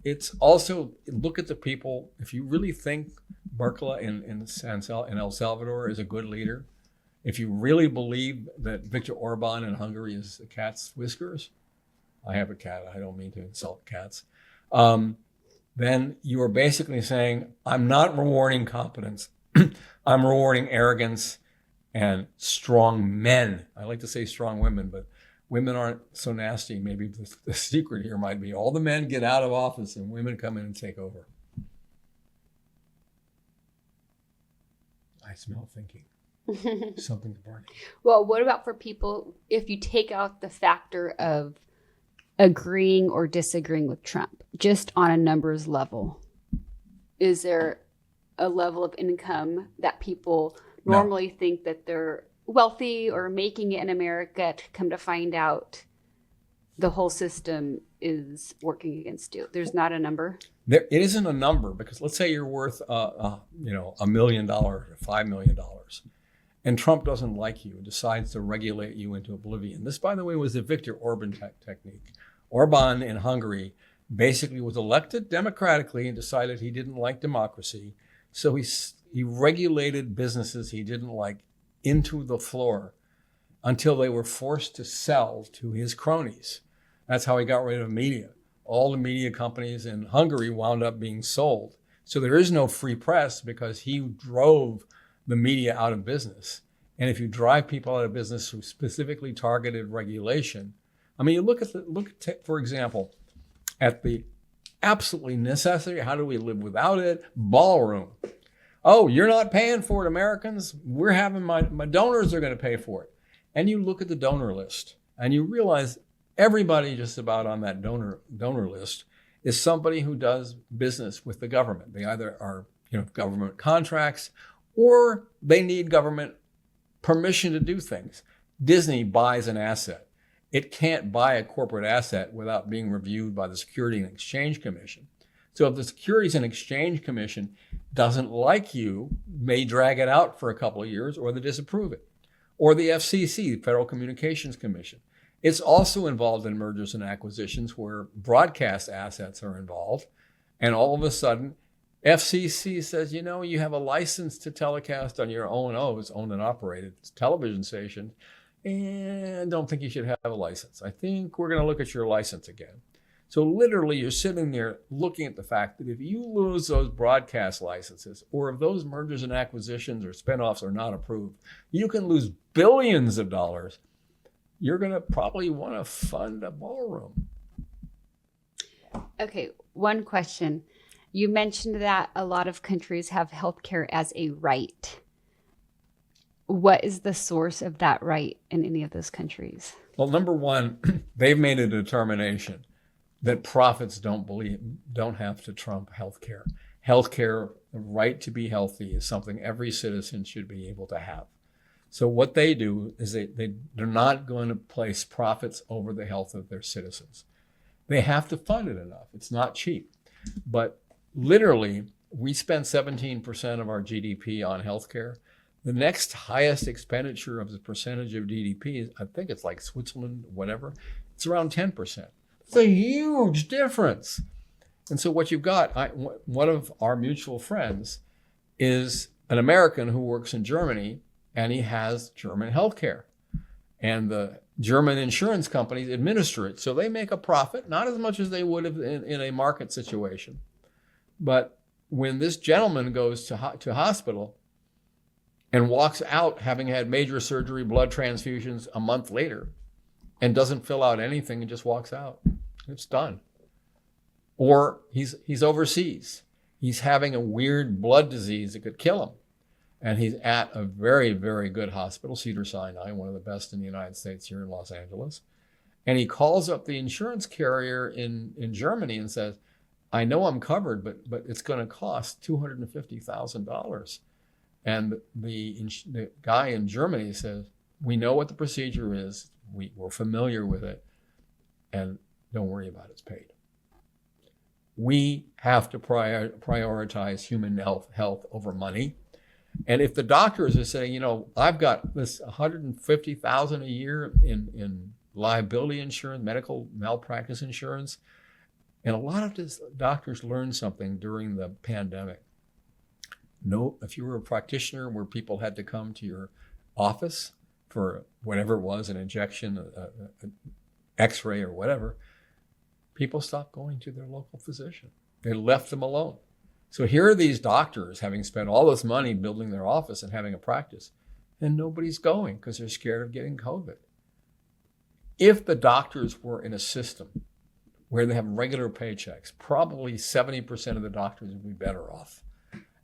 It's also, look at the people. If you really think Bukele in El Salvador is a good leader, if you really believe that Viktor Orban in Hungary is a cat's whiskers, I have a cat, I don't mean to insult cats, then you are basically saying, I'm not rewarding competence, I'm rewarding arrogance and strong men. I like to say strong women, but women aren't so nasty. Maybe the secret here might be all the men get out of office and women come in and take over. I smell thinking. Something's burning. Well, what about for people, if you take out the factor of agreeing or disagreeing with Trump, just on a numbers level, is there a level of income that people normally think that they're wealthy or making it in America, to come to find out the whole system is working against you? There's not a number? It isn't a number, because let's say you're worth $1 million or $5 million. And Trump doesn't like you and decides to regulate you into oblivion. This, by the way, was the Viktor Orban technique. Orban in Hungary basically was elected democratically and decided he didn't like democracy. So he regulated businesses he didn't like into the floor until they were forced to sell to his cronies. That's how he got rid of media. All the media companies in Hungary wound up being sold. So there is no free press because he drove the media out of business. And if you drive people out of business through specifically targeted regulation, I mean, you look at for example, at the absolutely necessary, how do we live without it? Ballroom. Oh, you're not paying for it, Americans. We're having my donors are going to pay for it. And you look at the donor list and you realize Everybody just about on that donor list is somebody who does business with the government. They either are, government contracts, or they need government permission to do things. Disney buys an asset. It can't buy a corporate asset without being reviewed by the Securities and Exchange Commission. So if the Securities and Exchange Commission doesn't like you, may drag it out for a couple of years, or they disapprove it. Or the FCC, the Federal Communications Commission. It's also involved in mergers and acquisitions where broadcast assets are involved. And all of a sudden, FCC says, you have a license to telecast on your O&Os, owned and operated television station, and don't think you should have a license. I think we're going to look at your license again. So literally, you're sitting there looking at the fact that if you lose those broadcast licenses, or if those mergers and acquisitions or spinoffs are not approved, you can lose billions of dollars. You're going to probably want to fund a ballroom. Okay, one question. You mentioned that a lot of countries have healthcare as a right. What is the source of that right in any of those countries? Well, number one, they've made a determination that profits don't have to trump healthcare. Healthcare, the right to be healthy, is something every citizen should be able to have. So what they do is they're not going to place profits over the health of their citizens. They have to fund it enough. It's not cheap. But literally, we spend 17% of our GDP on healthcare. The next highest expenditure of the percentage of GDP, I think it's like Switzerland, whatever, it's around 10%. It's a huge difference. And so what you've got, one of our mutual friends is an American who works in Germany, and he has German healthcare. And the German insurance companies administer it. So they make a profit, not as much as they would have in a market situation. But when this gentleman goes to hospital and walks out having had major surgery, blood transfusions a month later, and doesn't fill out anything and just walks out, it's done. Or he's overseas. He's having a weird blood disease that could kill him. And he's at a very, very good hospital, Cedars-Sinai, one of the best in the United States here in Los Angeles. And he calls up the insurance carrier in Germany and says, I know I'm covered, but it's going to cost $250,000. And the guy in Germany says, we know what the procedure is. We're familiar with it. And don't worry about it, it's paid. We have to prioritize human health over money. And if the doctors are saying, I've got this $150,000 a year in liability insurance, medical malpractice insurance, and a lot of these doctors learned something during the pandemic. If you were a practitioner where people had to come to your office for whatever it was, an injection, an X-ray or whatever, people stopped going to their local physician. They left them alone. So here are these doctors having spent all this money building their office and having a practice, and nobody's going because they're scared of getting COVID. If the doctors were in a system where they have regular paychecks, probably 70% of the doctors would be better off.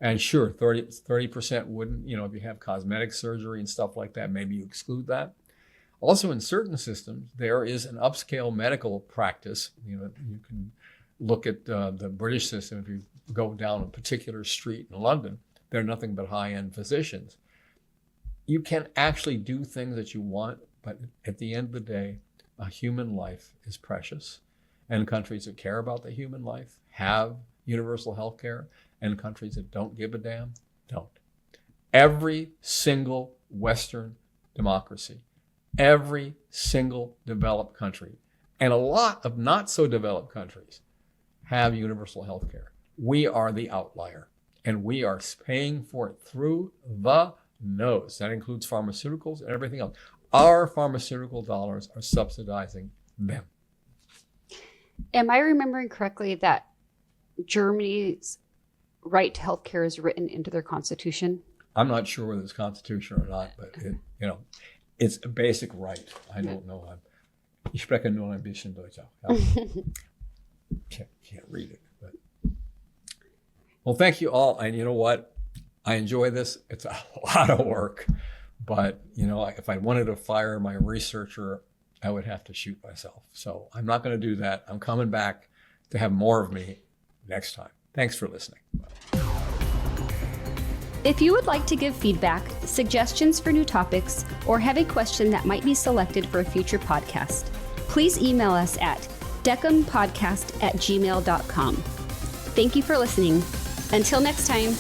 And sure, 30% wouldn't, if you have cosmetic surgery and stuff like that, maybe you exclude that. Also, in certain systems, there is an upscale medical practice. You can look at the British system. If you go down a particular street in London, they're nothing but high-end physicians. You can actually do things that you want, but at the end of the day, a human life is precious. And countries that care about the human life have universal health care, and countries that don't give a damn don't. Every single Western democracy, every single developed country, and a lot of not so developed countries have universal health care. We are the outlier, and we are paying for it through the nose. That includes pharmaceuticals and everything else. Our pharmaceutical dollars are subsidizing them. Am I remembering correctly that Germany's right to health care is written into their constitution? I'm not sure whether it's constitutional or not, but it's a basic right. I don't know. Ich spreche nur ein bisschen Deutsch. Can't read it. But. Well, thank you all. And you know what? I enjoy this. It's a lot of work. But, if I wanted to fire my researcher, I would have to shoot myself. So I'm not going to do that. I'm coming back to have more of me next time. Thanks for listening. If you would like to give feedback, suggestions for new topics, or have a question that might be selected for a future podcast, please email us at deckumpodcast@gmail.com. Thank you for listening. Until next time.